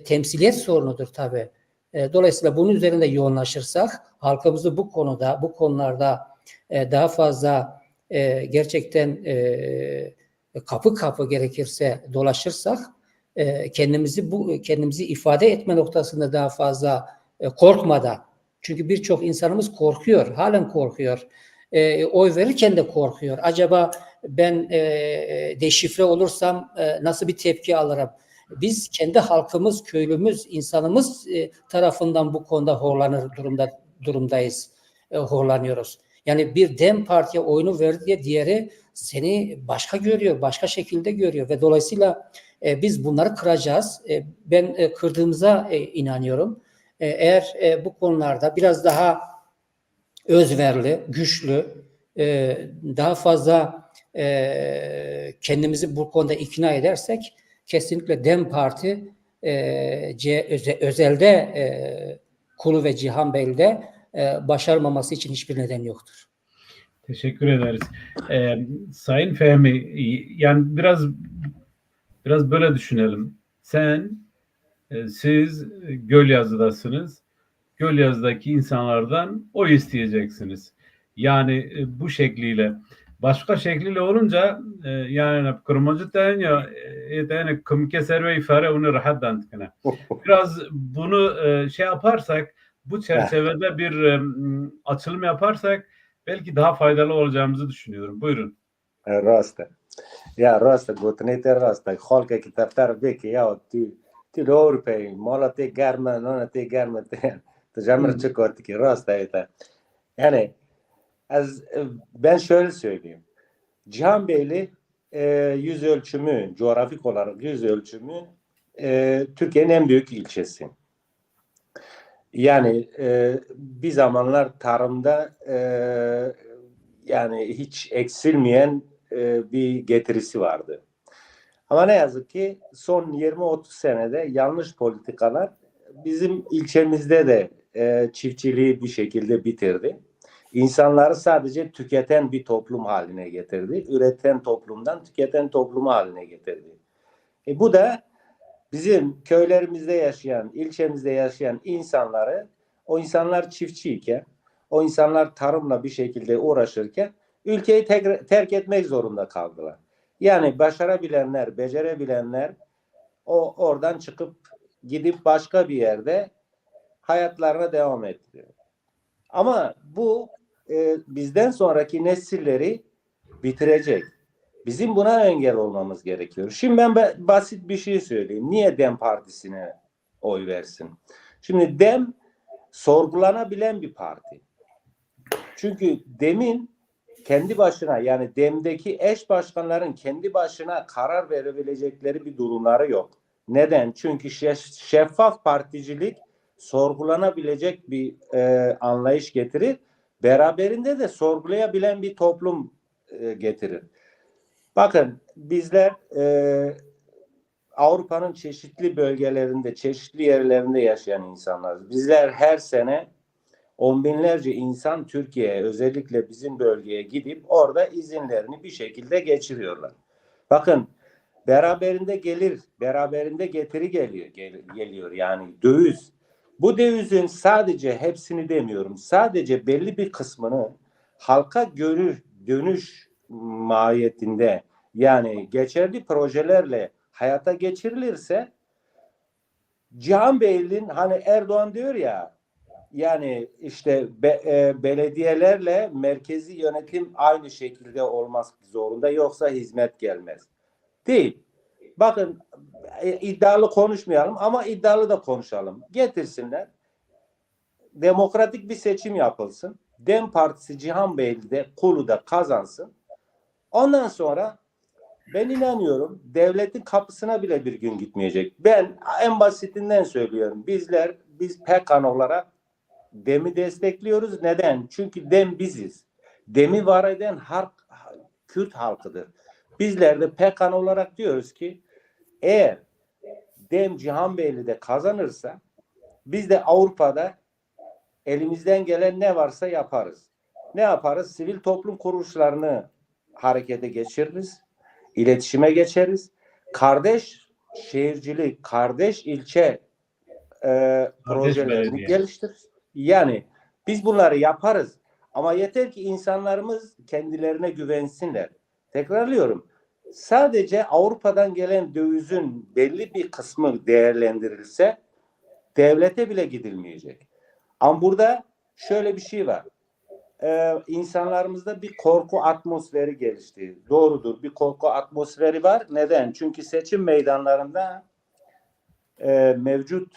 temsiliyet sorunudur tabii. Dolayısıyla bunun üzerinde yoğunlaşırsak, halkımızı bu konularda daha fazla gerçekten kapı kapı gerekirse dolaşırsak, kendimizi ifade etme noktasında daha fazla korkmadan, çünkü birçok insanımız korkuyor, halen korkuyor. Oy verirken de korkuyor. Acaba ben deşifre olursam nasıl bir tepki alırım? Biz kendi halkımız, köylümüz, insanımız tarafından bu konuda horlanır durumdayız. Horlanıyoruz. Yani bir DEM Parti'ye oyunu verdi diye diğeri seni başka görüyor, başka şekilde görüyor ve dolayısıyla biz bunları kıracağız. Ben kırdığımıza inanıyorum. Eğer bu konularda biraz daha özverili, güçlü, daha fazla kendimizi bu konuda ikna edersek kesinlikle DEM Parti özelde Kulu ve Cihan Bey'de başarmaması için hiçbir neden yoktur. Teşekkür ederiz. Sayın Fehmi, yani biraz böyle düşünelim. Siz Gölyazı'dasınız. Gölyazı'daki insanlardan oy isteyeceksiniz. Yani bu şekliyle. Başka şekliyle olunca yani kırmızı deniyor, yani kımke serveyi fare onu rahat dantkine. Biraz bunu şey yaparsak, bu çerçevede bir açılım yaparsak belki daha faydalı olacağımızı düşünüyorum. Buyurun. Rasta. Ya rasta gotnete rasta. Halka kitaplar beki ya ti Avrupa'yı mala te germen ona te germen te jammer çıkarttı ki rasta ete. Yani ben şöyle söyleyeyim. Cihan Beyli yüz ölçümü, coğrafik olarak yüz ölçümü Türkiye'nin en büyük ilçesi. Yani bir zamanlar tarımda yani hiç eksilmeyen bir getirisi vardı. Ama ne yazık ki son 20-30 senede yanlış politikalar bizim ilçemizde de çiftçiliği bir şekilde bitirdi. İnsanları sadece tüketen bir toplum haline getirdi. Üreten toplumdan tüketen toplumu haline getirdi. Bu da bizim köylerimizde yaşayan, ilçemizde yaşayan insanları, o insanlar çiftçiyken, o insanlar tarımla bir şekilde uğraşırken ülkeyi terk etmek zorunda kaldılar. Yani başarabilenler, becerebilenler oradan çıkıp gidip başka bir yerde hayatlarına devam ettiriyor. Ama bu bizden sonraki nesilleri bitirecek. Bizim buna engel olmamız gerekiyor. Şimdi ben basit bir şey söyleyeyim. Niye DEM Partisi'ne oy versin? Şimdi DEM sorgulanabilen bir parti. Çünkü DEM'in kendi başına, yani DEM'deki eş başkanların kendi başına karar verebilecekleri bir durumları yok. Neden? Çünkü şeffaf particilik sorgulanabilecek bir anlayış getirir. Beraberinde de sorgulayabilen bir toplum getirir. Bakın bizler Avrupa'nın çeşitli bölgelerinde, çeşitli yerlerinde yaşayan insanlarız. Bizler her sene on binlerce insan Türkiye'ye, özellikle bizim bölgeye gidip orada izinlerini bir şekilde geçiriyorlar. Bakın beraberinde gelir, beraberinde getiri geliyor yani döviz. Bu dövizin sadece, hepsini demiyorum, sadece belli bir kısmını halka dönüş mahiyetinde, yani geçerli projelerle hayata geçirilirse, Cihanbeyli'nin, hani Erdoğan diyor ya, yani işte belediyelerle merkezi yönetim aynı şekilde olmak zorunda, yoksa hizmet gelmez. Değil. Bakın iddialı konuşmayalım ama iddialı da konuşalım. Getirsinler. Demokratik bir seçim yapılsın. DEM Partisi Cihanbeyli'de, Kulu'da kazansın. Ondan sonra ben inanıyorum devletin kapısına bile bir gün gitmeyecek. Ben en basitinden söylüyorum. Biz PKK olarak DEM'i destekliyoruz. Neden? Çünkü DEM biziz. DEM'i var eden Kürt halkıdır. Bizler de PKK olarak diyoruz ki eğer DEM Cihanbeyli'de kazanırsa biz de Avrupa'da elimizden gelen ne varsa yaparız. Ne yaparız? Sivil toplum kuruluşlarını harekete geçiririz. İletişime geçeriz. Kardeş şehircilik, kardeş ilçe projelerini geliştiririz. Yani biz bunları yaparız. Ama yeter ki insanlarımız kendilerine güvensinler. Tekrarlıyorum. Sadece Avrupa'dan gelen dövizin belli bir kısmı değerlendirilse devlete bile gidilmeyecek. Ama burada şöyle bir şey var. İnsanlarımızda bir korku atmosferi gelişti. Doğrudur. Bir korku atmosferi var. Neden? Çünkü seçim meydanlarında mevcut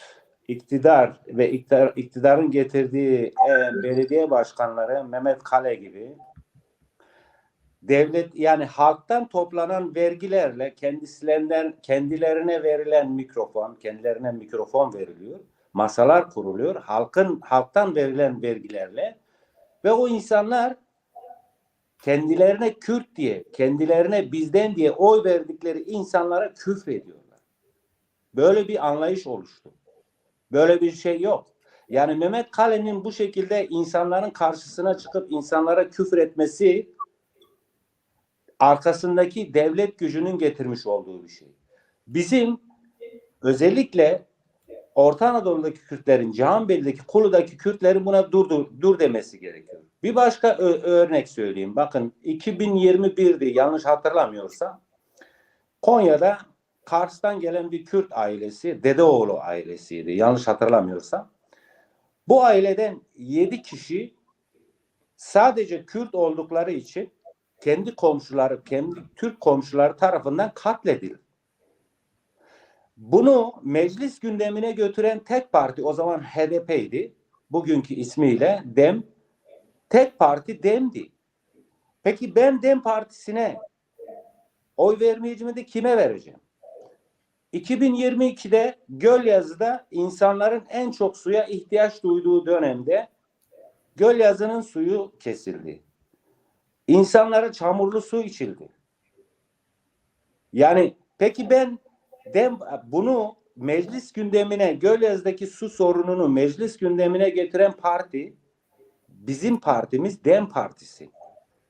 iktidar ve iktidarın getirdiği belediye başkanları Mehmet Kale gibi, devlet, yani halktan toplanan vergilerle kendilerine verilen kendilerine mikrofon veriliyor. Masalar kuruluyor. Halktan verilen vergilerle ve o insanlar kendilerine Kürt diye, kendilerine bizden diye oy verdikleri insanlara küfrediyorlar. Böyle bir anlayış oluştu. Böyle bir şey yok. Yani Mehmet Kale'nin bu şekilde insanların karşısına çıkıp insanlara küfür etmesi arkasındaki devlet gücünün getirmiş olduğu bir şey. Bizim özellikle Orta Anadolu'daki Kürtlerin, Cihanbeyli'deki, Kulu'daki Kürtlerin buna dur demesi gerekiyor. Bir başka örnek söyleyeyim. Bakın 2021'de yanlış hatırlamıyorsam Konya'da Kars'tan gelen bir Kürt ailesi, Dedeoğlu ailesiydi yanlış hatırlamıyorsam. Bu aileden 7 kişi sadece Kürt oldukları için kendi Türk komşuları tarafından katledildi. Bunu meclis gündemine götüren tek parti o zaman HDP'ydi. Bugünkü ismiyle DEM. Tek parti DEM'di. Peki ben DEM Partisi'ne oy vermeyeceğimi de kime vereceğim? 2022'de Gölyazı'da insanların en çok suya ihtiyaç duyduğu dönemde Gölyazı'nın suyu kesildi. İnsanlara çamurlu su içildi. Yani peki ben bunu meclis gündemine, Gölyazı'daki su sorununu meclis gündemine getiren parti bizim partimiz, DEM Partisi.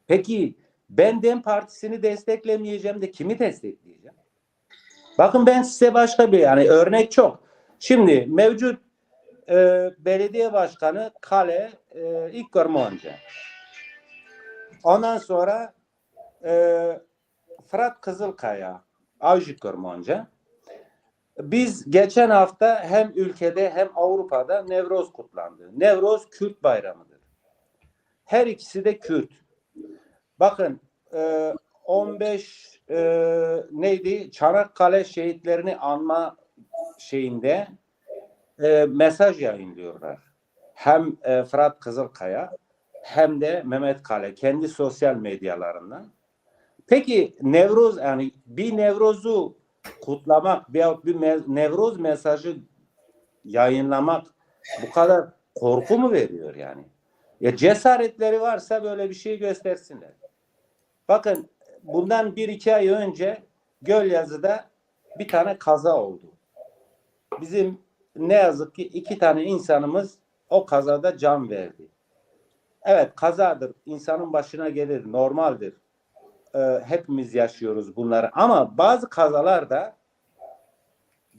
Peki ben DEM Partisi'ni desteklemeyeceğim de kimi destekleyeceğim? Bakın ben size başka bir örnek çok. Şimdi mevcut belediye başkanı Kale İlker Monca. Ondan sonra Fırat Kızılkaya, Avcıkır Monca. Biz geçen hafta hem ülkede hem Avrupa'da Nevroz kutlandı. Nevroz Kürt bayramıdır. Her ikisi de Kürt. Bakın 15 Çanakkale şehitlerini anma şeyinde mesaj yayınlıyorlar. Hem Fırat Kızılkaya hem de Mehmet Kale kendi sosyal medyalarından. Peki Nevroz, yani bir Nevroz'u kutlamak veyahut bir Nevroz mesajı yayınlamak bu kadar korku mu veriyor yani? Ya cesaretleri varsa böyle bir şey göstersinler. Bakın bundan 1-2 ay önce Gölyazı'da bir tane kaza oldu. Bizim ne yazık ki 2 tane insanımız o kazada can verdi. Evet, kazadır. İnsanın başına gelir. Normaldir. Hepimiz yaşıyoruz bunları. Ama bazı kazalarda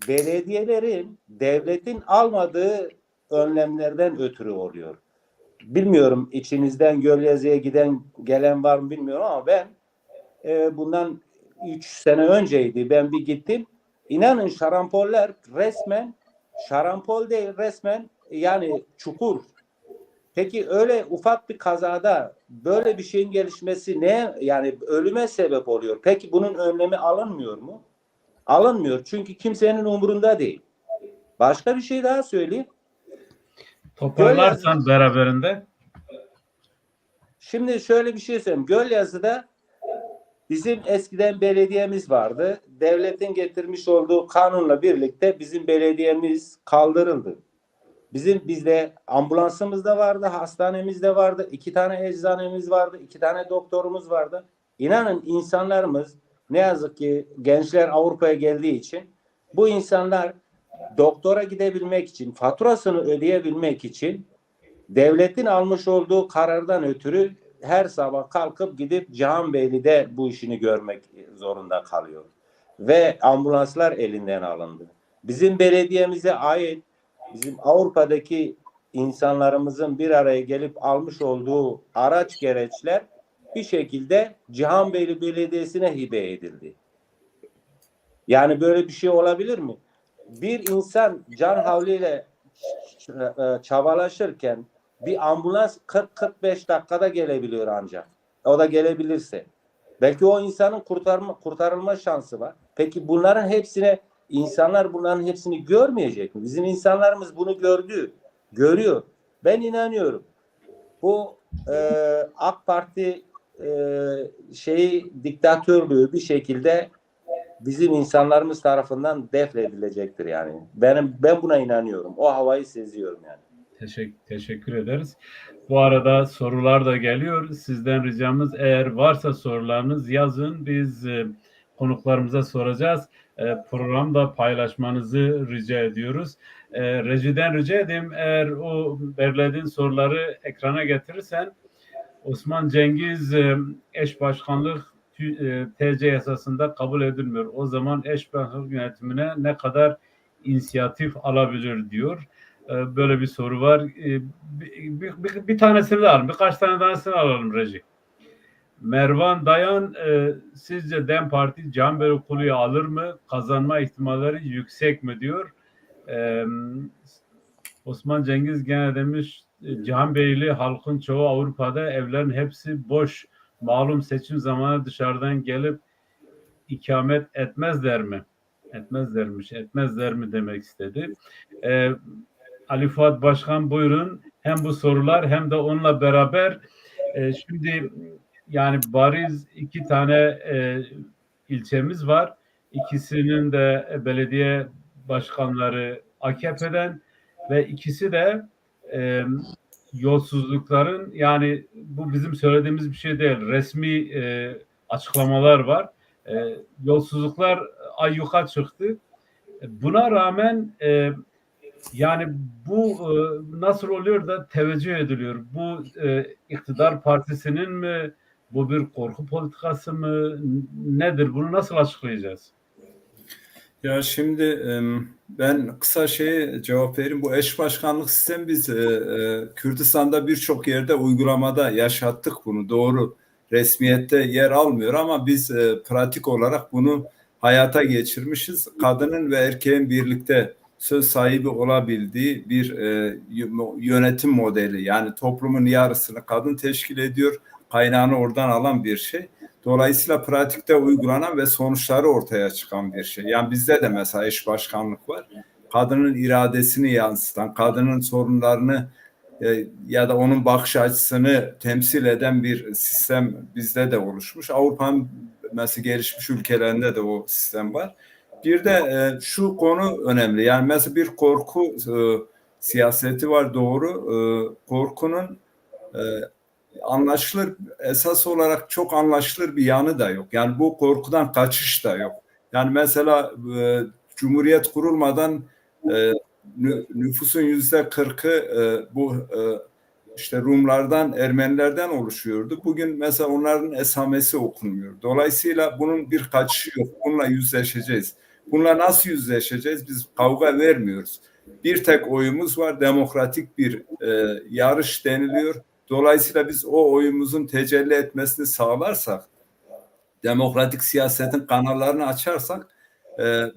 belediyelerin, devletin almadığı önlemlerden ötürü oluyor. Bilmiyorum içinizden Gölyazı'ya gelen var mı bilmiyorum ama ben bundan 3 sene önceydi. Ben bir gittim. İnanın şarampoller resmen, şarampol değil resmen yani çukur. Peki öyle ufak bir kazada böyle bir şeyin gelişmesi ne? Yani ölüme sebep oluyor. Peki bunun önlemi alınmıyor mu? Alınmıyor. Çünkü kimsenin umurunda değil. Başka bir şey daha söyleyeyim. Toparlarsan beraberinde. Şimdi şöyle bir şey söyleyeyim. Gölyazı'da bizim eskiden belediyemiz vardı. Devletin getirmiş olduğu kanunla birlikte bizim belediyemiz kaldırıldı. Bizde ambulansımız da vardı, hastanemiz de vardı, 2 tane eczanemiz vardı, 2 tane doktorumuz vardı. İnanın insanlarımız, ne yazık ki gençler Avrupa'ya geldiği için bu insanlar doktora gidebilmek için, faturasını ödeyebilmek için devletin almış olduğu karardan ötürü her sabah kalkıp gidip Cihanbeyli'de bu işini görmek zorunda kalıyor. Ve ambulanslar elinden alındı. Bizim belediyemize ait bizim Avrupa'daki insanlarımızın bir araya gelip almış olduğu araç gereçler bir şekilde Cihanbeyli Belediyesi'ne hibe edildi. Yani böyle bir şey olabilir mi? Bir insan can havliyle çabalaşırken bir ambulans 40-45 dakikada gelebiliyor ancak. O da gelebilirse. Belki o insanın kurtarılma şansı var. Peki bunların hepsine insanlar bunların hepsini görmeyecek mi? Bizim insanlarımız bunu görüyor. Ben inanıyorum. Bu AK Parti diktatörlüğü bir şekilde bizim insanlarımız tarafından defnedilecektir yani. Ben buna inanıyorum. O havayı seziyorum yani. Teşekkür ederiz. Bu arada sorular da geliyor. Sizden ricamız eğer varsa sorularınız yazın. Biz konuklarımıza soracağız. Programda paylaşmanızı rica ediyoruz. Rejiden rica edeyim eğer o belirlediğin soruları ekrana getirirsen Osman Cengiz eş başkanlık TC yasasında kabul edilmiyor. O zaman eş başkanlık yönetimine ne kadar inisiyatif alabilir diyor. Böyle bir soru var. Bir tanesini de alalım. Birkaç tanesini alalım Reji. Mervan Dayan sizce DEM Parti Cihanbeyli Kulu'yu alır mı? Kazanma ihtimalleri yüksek mi diyor. Osman Cengiz gene demiş Cihanbeyli halkın çoğu Avrupa'da evlerin hepsi boş. Malum seçim zamanı dışarıdan gelip ikamet etmezler mi? Etmezler mi demek istedi. Ali Fuat Başkan buyurun. Hem bu sorular hem de onunla beraber şimdi yani bariz 2 tane ilçemiz var. İkisinin de belediye başkanları AKP'den ve ikisi de yolsuzlukların yani bu bizim söylediğimiz bir şey değil. Resmi açıklamalar var. Yolsuzluklar ayyuka çıktı. Buna rağmen yani bu nasıl oluyor da teveccüh ediliyor? Bu iktidar partisinin mi? Bu bir korku politikası mı? Nedir? Bunu nasıl açıklayacağız? Ya şimdi ben kısa cevap vereyim. Bu eş başkanlık sistemi biz Kürdistan'da birçok yerde uygulamada yaşattık bunu. Doğru, resmiyette yer almıyor ama biz pratik olarak bunu hayata geçirmişiz. Kadının ve erkeğin birlikte söz sahibi olabildiği bir yönetim modeli. Yani toplumun yarısını kadın teşkil ediyor. Kaynağını oradan alan bir şey. Dolayısıyla pratikte uygulanan ve sonuçları ortaya çıkan bir şey. Yani bizde de mesela eş başkanlık var. Kadının iradesini yansıtan, kadının sorunlarını ya da onun bakış açısını temsil eden bir sistem bizde de oluşmuş. Avrupa'nın mesela gelişmiş ülkelerinde de o sistem var. Bir de şu konu önemli. Yani mesela bir korku siyaseti var, doğru. Korkunun anlaşılır, esas olarak çok anlaşılır bir yanı da yok. Yani bu korkudan kaçış da yok. Yani mesela Cumhuriyet kurulmadan nüfusun %40'ı bu işte Rumlardan, Ermenilerden oluşuyordu. Bugün mesela onların esamesi okunmuyor. Dolayısıyla bunun bir kaçışı yok. Bununla yüzleşeceğiz. Bununla nasıl yüzleşeceğiz? Biz kavga vermiyoruz. Bir tek oyumuz var. Demokratik bir yarış deniliyor. Dolayısıyla biz o oyumuzun tecelli etmesini sağlarsak, demokratik siyasetin kanallarını açarsak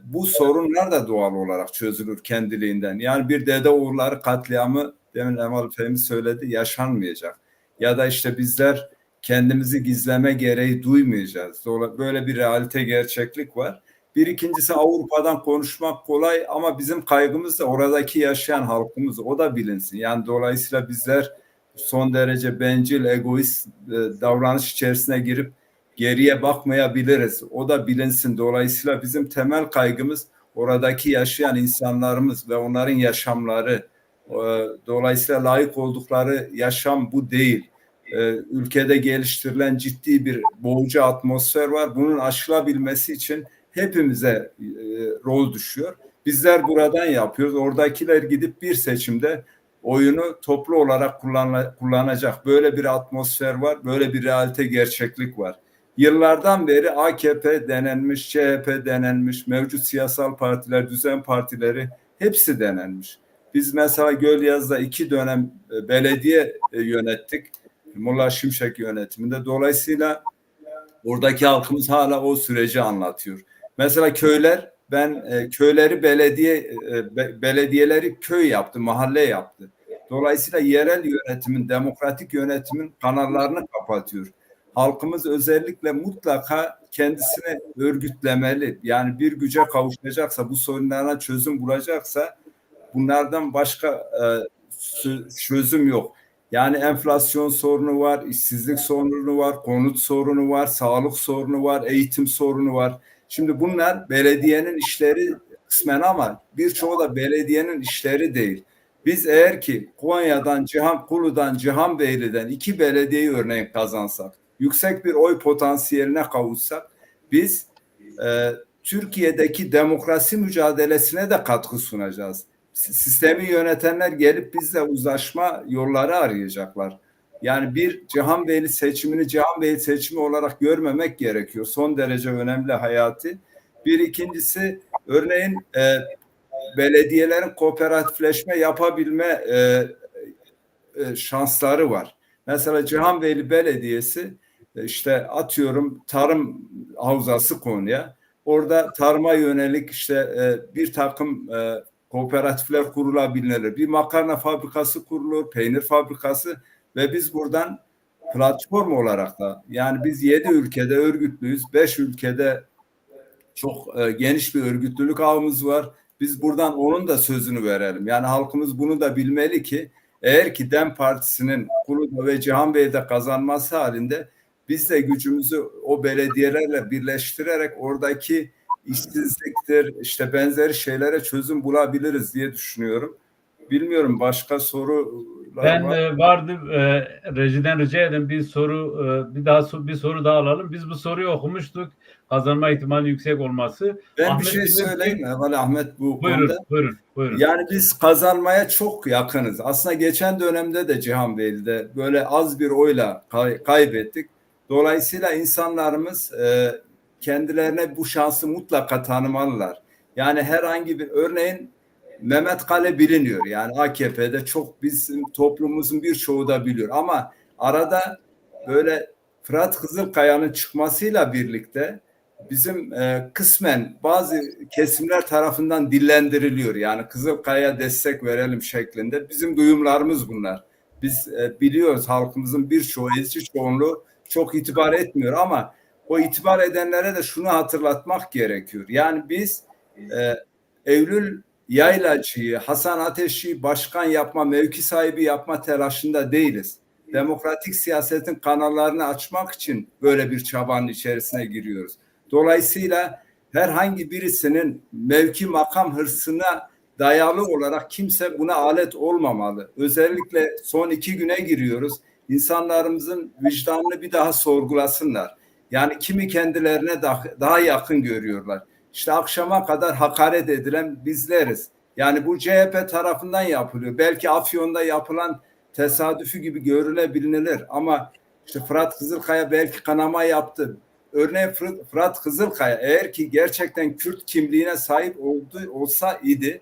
bu sorunlar da doğal olarak çözülür kendiliğinden. Yani bir dede oğulları katliamı demin Emal Fehmi söyledi, yaşanmayacak. Ya da işte bizler kendimizi gizleme gereği duymayacağız. Böyle bir realite, gerçeklik var. Bir ikincisi, Avrupa'dan konuşmak kolay ama bizim kaygımız da oradaki yaşayan halkımız, o da bilinsin. Yani dolayısıyla bizler son derece bencil, egoist davranış içerisine girip geriye bakmayabiliriz. O da bilinsin. Dolayısıyla bizim temel kaygımız oradaki yaşayan insanlarımız ve onların yaşamları. Dolayısıyla layık oldukları yaşam bu değil. Ülkede geliştirilen ciddi bir boğucu atmosfer var. Bunun aşılabilmesi için hepimize rol düşüyor. Bizler buradan yapıyoruz. Oradakiler gidip bir seçimde oyunu toplu olarak kullanacak. Böyle bir atmosfer var. Böyle bir realite, gerçeklik var. Yıllardan beri AKP denenmiş, CHP denenmiş, mevcut siyasal partiler, düzen partileri hepsi denenmiş. Biz mesela Gölyaz'da 2 dönem belediye yönettik. Mullah Şimşek yönetiminde. Dolayısıyla oradaki halkımız hala o süreci anlatıyor. Mesela köyler, ben köyleri belediyeleri köy yaptı, mahalle yaptı. Dolayısıyla yerel yönetimin, demokratik yönetimin kanallarını kapatıyor. Halkımız özellikle mutlaka kendisini örgütlemeli. Yani bir güce kavuşacaksa, bu sorunlara çözüm bulacaksa bunlardan başka çözüm yok. Yani enflasyon sorunu var, işsizlik sorunu var, konut sorunu var, sağlık sorunu var, eğitim sorunu var. Şimdi bunlar belediyenin işleri kısmen ama birçoğu da belediyenin işleri değil. Biz eğer ki Konya'dan, Kulu'dan, Cihanbeyli'den 2 belediyeyi örneğin kazansak, yüksek bir oy potansiyeline kavuşsak, biz Türkiye'deki demokrasi mücadelesine de katkı sunacağız. Sistemi yönetenler gelip bizle uzlaşma yolları arayacaklar. Yani bir Cihanbeyli seçimini Cihanbeyli seçimi olarak görmemek gerekiyor. Son derece önemli, hayati. Bir ikincisi, örneğin belediyelerin kooperatifleşme yapabilme şansları var. Mesela Cihanbeyli Belediyesi işte atıyorum tarım havzası Konya. Orada tarıma yönelik işte bir takım kooperatifler kurulabilir. Bir makarna fabrikası kurulur, peynir fabrikası ve biz buradan platform olarak da, yani biz 7 ülkede örgütlüyüz. 5 ülkede çok geniş bir örgütlülük ağımız var. Biz buradan onun da sözünü verelim. Yani halkımız bunu da bilmeli ki eğer ki DEM Partisi'nin Kulu'da ve Cihanbeyli'de kazanması halinde biz de gücümüzü o belediyelerle birleştirerek oradaki işsizliktir, işte benzeri şeylere çözüm bulabiliriz diye düşünüyorum. Bilmiyorum, başka soru Ben var. vardı rejiden rica edin bir soru bir soru daha alalım. Biz bu soruyu okumuştuk. Kazanma ihtimali yüksek olması. Ben bir Ahmet şey diyor söyleyeyim ki mi Evvel Ahmet bu konuda? buyurun. Yani biz kazanmaya çok yakınız. Aslında geçen dönemde de Cihanbeyli'de böyle az bir oyla kaybettik. Dolayısıyla insanlarımız kendilerine bu şansı mutlaka tanımalılar. Yani herhangi bir örneğin Mehmet Kale biliniyor. Yani AKP'de çok bizim toplumumuzun birçoğu da biliyor. Ama arada böyle Fırat Kızılkaya'nın çıkmasıyla birlikte bizim kısmen bazı kesimler tarafından dillendiriliyor. Yani Kızılkaya'ya destek verelim şeklinde. Bizim duyumlarımız bunlar. Biz biliyoruz halkımızın birçoğu, ezici çoğunluğu çok itibar etmiyor ama o itibar edenlere de şunu hatırlatmak gerekiyor. Yani biz Eylül Yaylacı'yı, Hasan Ateş'i başkan yapma, mevki sahibi yapma telaşında değiliz. Demokratik siyasetin kanallarını açmak için böyle bir çabanın içerisine giriyoruz. Dolayısıyla herhangi birisinin mevki makam hırsına dayalı olarak kimse buna alet olmamalı. Özellikle son 2 güne giriyoruz. İnsanlarımızın vicdanını bir daha sorgulasınlar. Yani kimi kendilerine daha yakın görüyorlar. İşte akşama kadar hakaret edilen bizleriz. Yani bu CHP tarafından yapılıyor. Belki Afyon'da yapılan tesadüfü gibi görülebilir ama işte Fırat Kızılkaya belki kanama yaptı. Örneğin Fırat Kızılkaya eğer ki gerçekten Kürt kimliğine sahip olsa idi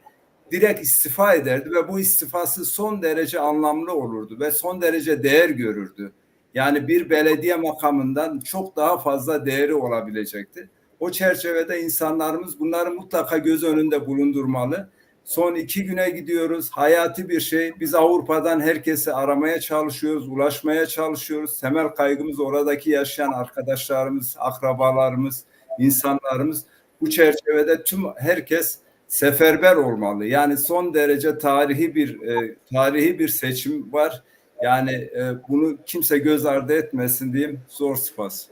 direkt istifa ederdi ve bu istifası son derece anlamlı olurdu ve son derece değer görürdü. Yani bir belediye makamından çok daha fazla değeri olabilecekti. O çerçevede insanlarımız bunları mutlaka göz önünde bulundurmalı. Son 2 güne gidiyoruz. Hayati bir şey. Biz Avrupa'dan herkesi aramaya çalışıyoruz, ulaşmaya çalışıyoruz. Temel kaygımız oradaki yaşayan arkadaşlarımız, akrabalarımız, insanlarımız. Bu çerçevede herkes seferber olmalı. Yani son derece tarihi bir seçim var. Yani bunu kimse göz ardı etmesin diyeyim. Zor spas.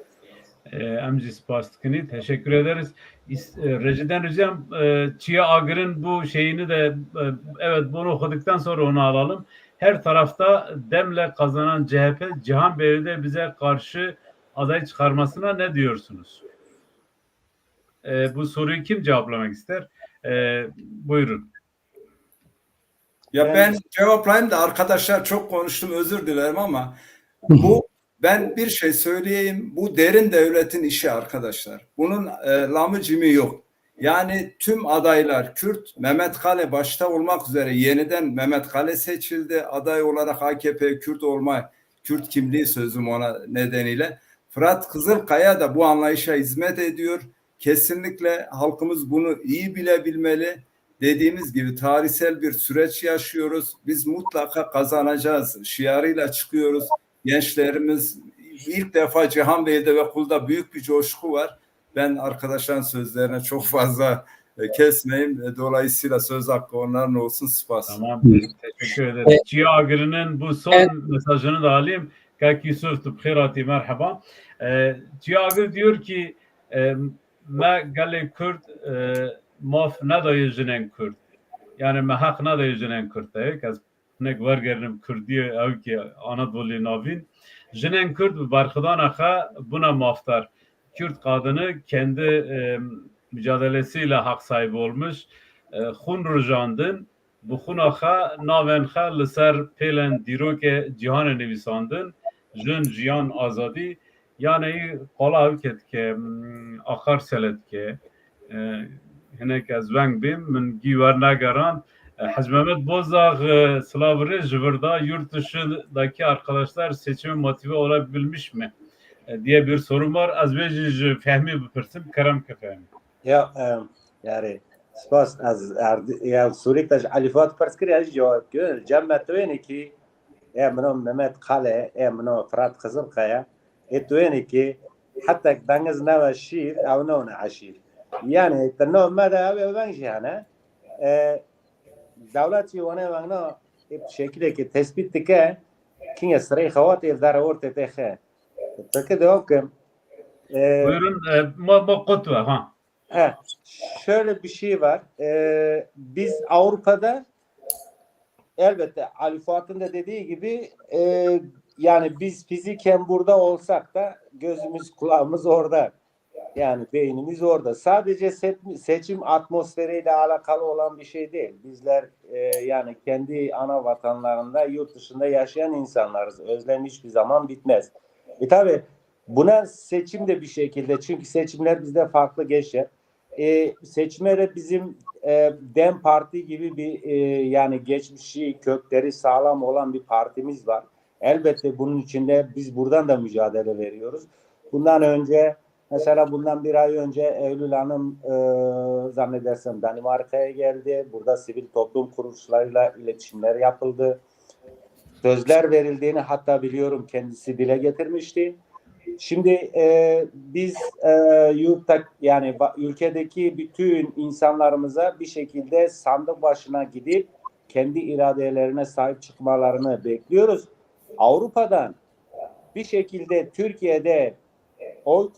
Emci Spastikini teşekkür ederiz. Rejiden ricam Çiğ Agır'ın bu şeyini de evet bunu okuduktan sonra onu alalım. Her tarafta demle kazanan CHP Cihanbeyli'de bize karşı aday çıkarmasına ne diyorsunuz? Bu soruyu kim cevaplamak ister? Buyurun. Ya ben cevaplayayım da arkadaşlar çok konuştum özür dilerim ama ben bir şey söyleyeyim. Bu derin devletin işi arkadaşlar. Bunun lamıcımı yok. Yani tüm adaylar Kürt, Mehmet Kale başta olmak üzere yeniden Mehmet Kale seçildi. Aday olarak AKP Kürt kimliği sözüm ona nedeniyle. Fırat Kızılkaya da bu anlayışa hizmet ediyor. Kesinlikle halkımız bunu iyi bilebilmeli. Dediğimiz gibi tarihsel bir süreç yaşıyoruz. Biz mutlaka kazanacağız. Şiarıyla çıkıyoruz. Gençlerimiz ilk defa Cihanbeyli'de ve Kul'da büyük bir coşku var. Ben arkadaşların sözlerine çok fazla kesmeyeyim. Dolayısıyla söz hakkı onların olsun. Spas. Tamam. Teşekkür ederiz. Çiğ Agır'ın bu son mesajını da alayım. Kak Yusuf Tübkhirati merhaba. Çiğ Agır diyor ki ma gale Kürt maf nadayı jinen Kürt. Yani me hak nadayı jinen Kürt. Kaz nek vargerinim Kürdiye ev ki Anadolu navin. Jinen Kürt barkıdan akha buna maftar. Kürt kadını kendi mücadelesiyle hak sahibi olmuş. Hun rujandın. Bu xunaxa navenxa li ser pêlên dîrokê cîhanê nivîsandin jin jiyan azadî yaneyî qola ew ketike axar seletike hinek ez weng bêm min gî wernegeran Hacı Mehmet Bozdağ Slavri ji vir da yurt dışındaki arkadaşlar seçime motive olabilmiş mi diye bir sorum var. Ez vê jî Fehmî bipirsim kerem ke Fehmî. Ya yani سپاس از یا سوری تاج علیفات پرس کری از جواب کن جمع توینی کی منو ممت خاله منو فرات خزر خیا توینی کی حتی دنگز نو شیر او نو عشیر yani تنو ماذا او بنجی هنه دولتی ونه ونا شکلی که تثبیت که کی اسرای خوات در اورت تخه فکر دوام کن Buyurun ma kutve ha. Şöyle bir şey var. Biz Avrupa'da elbette Ali Fuat'ın da dediği gibi yani biz fiziken burada olsak da gözümüz kulağımız orada. Yani beynimiz orada. Sadece seçim atmosferiyle alakalı olan bir şey değil. Bizler yani kendi ana vatanlarında, yurt dışında yaşayan insanlarız. Özlem hiçbir zaman bitmez. Tabii buna seçim de bir şekilde, çünkü seçimler bizde farklı geçer. Seçime de bizim DEM Parti gibi bir yani geçmişi, kökleri sağlam olan bir partimiz var. Elbette bunun içinde biz buradan da mücadele veriyoruz. Bundan önce mesela bundan bir ay önce Eylül Hanım zannedersem Danimarka'ya geldi. Burada sivil toplum kuruluşlarıyla iletişimler yapıldı. Sözler verildiğini hatta biliyorum kendisi dile getirmişti. Şimdi biz yurtta yani ülkedeki bütün insanlarımıza bir şekilde sandık başına gidip kendi iradelerine sahip çıkmalarını bekliyoruz. Avrupa'dan bir şekilde Türkiye'de oy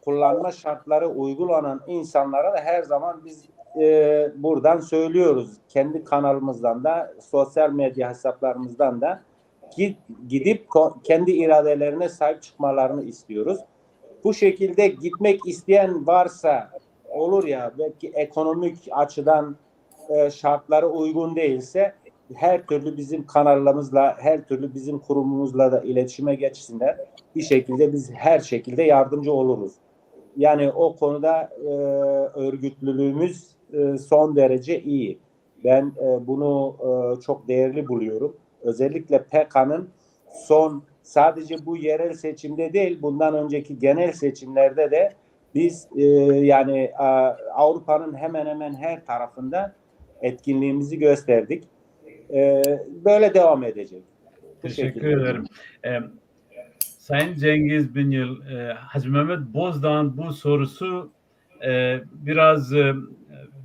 kullanma şartları uygulanan insanlara da her zaman biz buradan söylüyoruz. Kendi kanalımızdan da, sosyal medya hesaplarımızdan da gidip kendi iradelerine sahip çıkmalarını istiyoruz. Bu şekilde gitmek isteyen varsa olur ya, belki ekonomik açıdan şartları uygun değilse her türlü bizim kanallarımızla, her türlü bizim kurumumuzla da iletişime geçsinler. Bir şekilde biz her şekilde yardımcı oluruz. Yani o konuda örgütlülüğümüz son derece iyi. Ben bunu çok değerli buluyorum. Özellikle PKK'nın sadece bu yerel seçimde değil, bundan önceki genel seçimlerde de biz yani Avrupa'nın hemen hemen her tarafında etkinliğimizi gösterdik. Böyle devam edecek. Teşekkür ederim. Sayın Cengiz Bingöl, Hacı Mehmet Bozdağ'ın bu sorusu biraz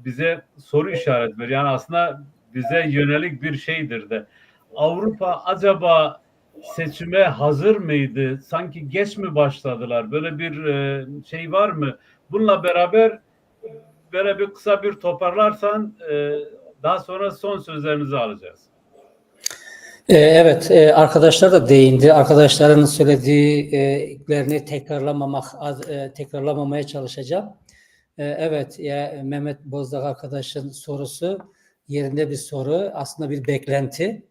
bize soru işaret veriyor. Yani aslında bize yönelik bir şeydir de. Avrupa acaba seçime hazır mıydı? Sanki geç mi başladılar? Böyle bir şey var mı? Bununla beraber böyle bir kısa bir toparlarsan daha sonra son sözlerinizi alacağız. Evet, arkadaşlar da değindi. Arkadaşların söylediklerini tekrarlamamaya çalışacağım. Evet, ya Mehmet Bozdağ arkadaşın sorusu yerinde bir soru. Aslında bir beklenti.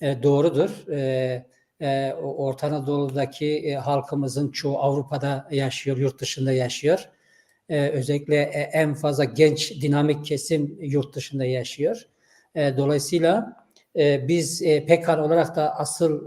Doğrudur. Orta Anadolu'daki halkımızın çoğu Avrupa'da yaşıyor, yurt dışında yaşıyor. Özellikle en fazla genç, dinamik kesim yurt dışında yaşıyor. Dolayısıyla biz PKK olarak da asıl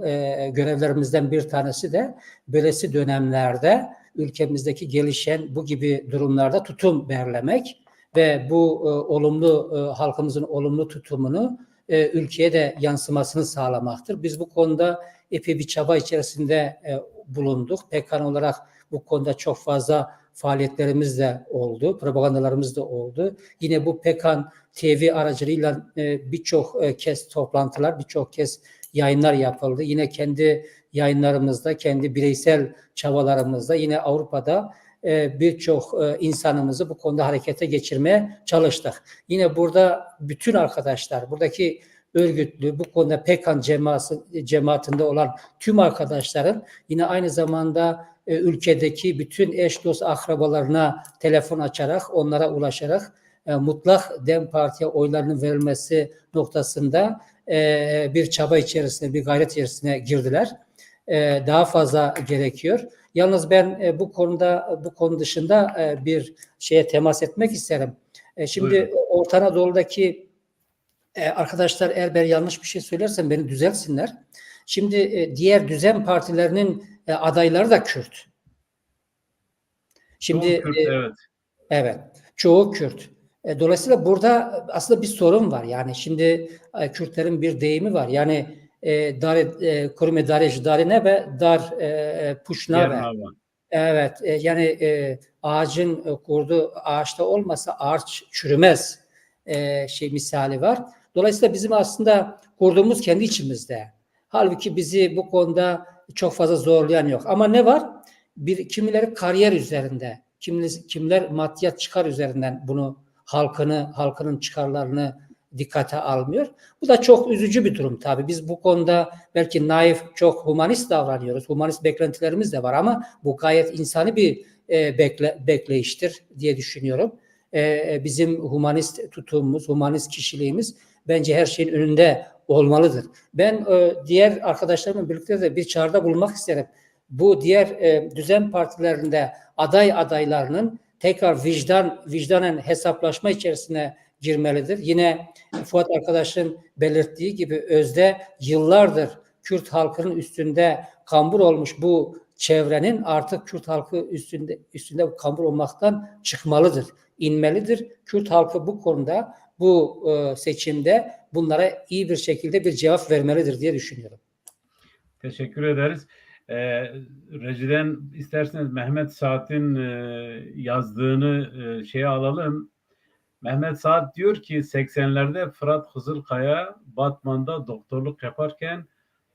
görevlerimizden bir tanesi de böylesi dönemlerde ülkemizdeki gelişen bu gibi durumlarda tutum belirlemek ve bu halkımızın olumlu tutumunu ülkeye de yansımasını sağlamaktır. Biz bu konuda epey bir çaba içerisinde bulunduk. PKK olarak bu konuda çok fazla faaliyetlerimiz de oldu, propagandalarımız da oldu. Yine bu PKK TV aracılığıyla birçok kez toplantılar, birçok kez yayınlar yapıldı. Yine kendi yayınlarımızda, kendi bireysel çabalarımızda yine Avrupa'da birçok insanımızı bu konuda harekete geçirmeye çalıştık. Yine burada bütün arkadaşlar, buradaki örgütlü, bu konuda PKK cemaatinde olan tüm arkadaşların yine aynı zamanda ülkedeki bütün eş dost akrabalarına telefon açarak, onlara ulaşarak mutlak DEM Parti'ye oylarının verilmesi noktasında bir çaba içerisine, bir gayret içerisine girdiler. Daha fazla gerekiyor. Yalnız ben bu konu dışında bir şeye temas etmek isterim. Şimdi buyurun. Orta Anadolu'daki arkadaşlar eğer ben yanlış bir şey söylersem beni düzeltsinler. Şimdi diğer düzen partilerinin adayları da Kürt. Şimdi Kürt, evet. Evet. Çoğu Kürt. Dolayısıyla burada aslında bir sorun var. Yani şimdi Kürtlerin bir deyimi var. Yani kurume darej darine ve dar puşna ve. Evet. Yani ağacın kurdu ağaçta olmasa ağaç çürümez misali var. Dolayısıyla bizim aslında kurduğumuz kendi içimizde. Halbuki bizi bu konuda çok fazla zorlayan yok. Ama ne var? Kimileri kariyer üzerinde, kimiler maddiyat çıkar üzerinden bunu halkının çıkarlarını dikkate almıyor. Bu da çok üzücü bir durum tabii. Biz bu konuda belki naif, çok humanist davranıyoruz. Humanist beklentilerimiz de var ama bu gayet insani bir bekleyiştir diye düşünüyorum. Bizim humanist tutumumuz, humanist kişiliğimiz bence her şeyin önünde olmalıdır. Ben diğer arkadaşlarımla birlikte de bir çağrıda bulunmak isterim. Bu diğer düzen partilerinde adaylarının tekrar vicdanen hesaplaşma içerisine girmelidir. Yine Fuat arkadaşın belirttiği gibi özde yıllardır Kürt halkının üstünde kambur olmuş bu çevrenin artık Kürt halkı üstünde kambur olmaktan çıkmalıdır, inmelidir. Kürt halkı bu konuda, bu seçimde bunlara iyi bir şekilde bir cevap vermelidir diye düşünüyorum. Teşekkür ederiz. Rejiden isterseniz Mehmet Saat'in yazdığını şeye alalım. Mehmet Saat diyor ki 80'lerde Fırat Kızılkaya Batman'da doktorluk yaparken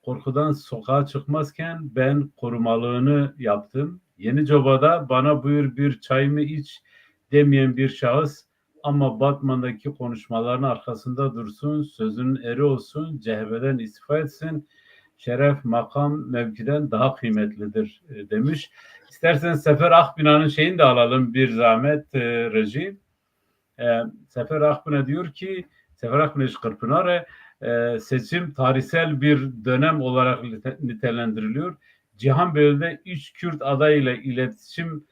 korkudan sokağa çıkmazken ben korumalığını yaptım. Yenicoba'da bana buyur bir çayımı iç demeyen bir şahıs ama Batman'daki konuşmaların arkasında dursun, sözünün eri olsun, CHP'den istifa etsin, şeref, makam, mevkiden daha kıymetlidir demiş. İsterseniz Sefer Akbina'nın şeyini de alalım bir zahmet reji. Sefer Akbina diyor ki, Sefer Akbina Kırpınar'a seçim tarihsel bir dönem olarak nitelendiriliyor. Cihanbeyli'de 3 Kürt adayıyla iletişim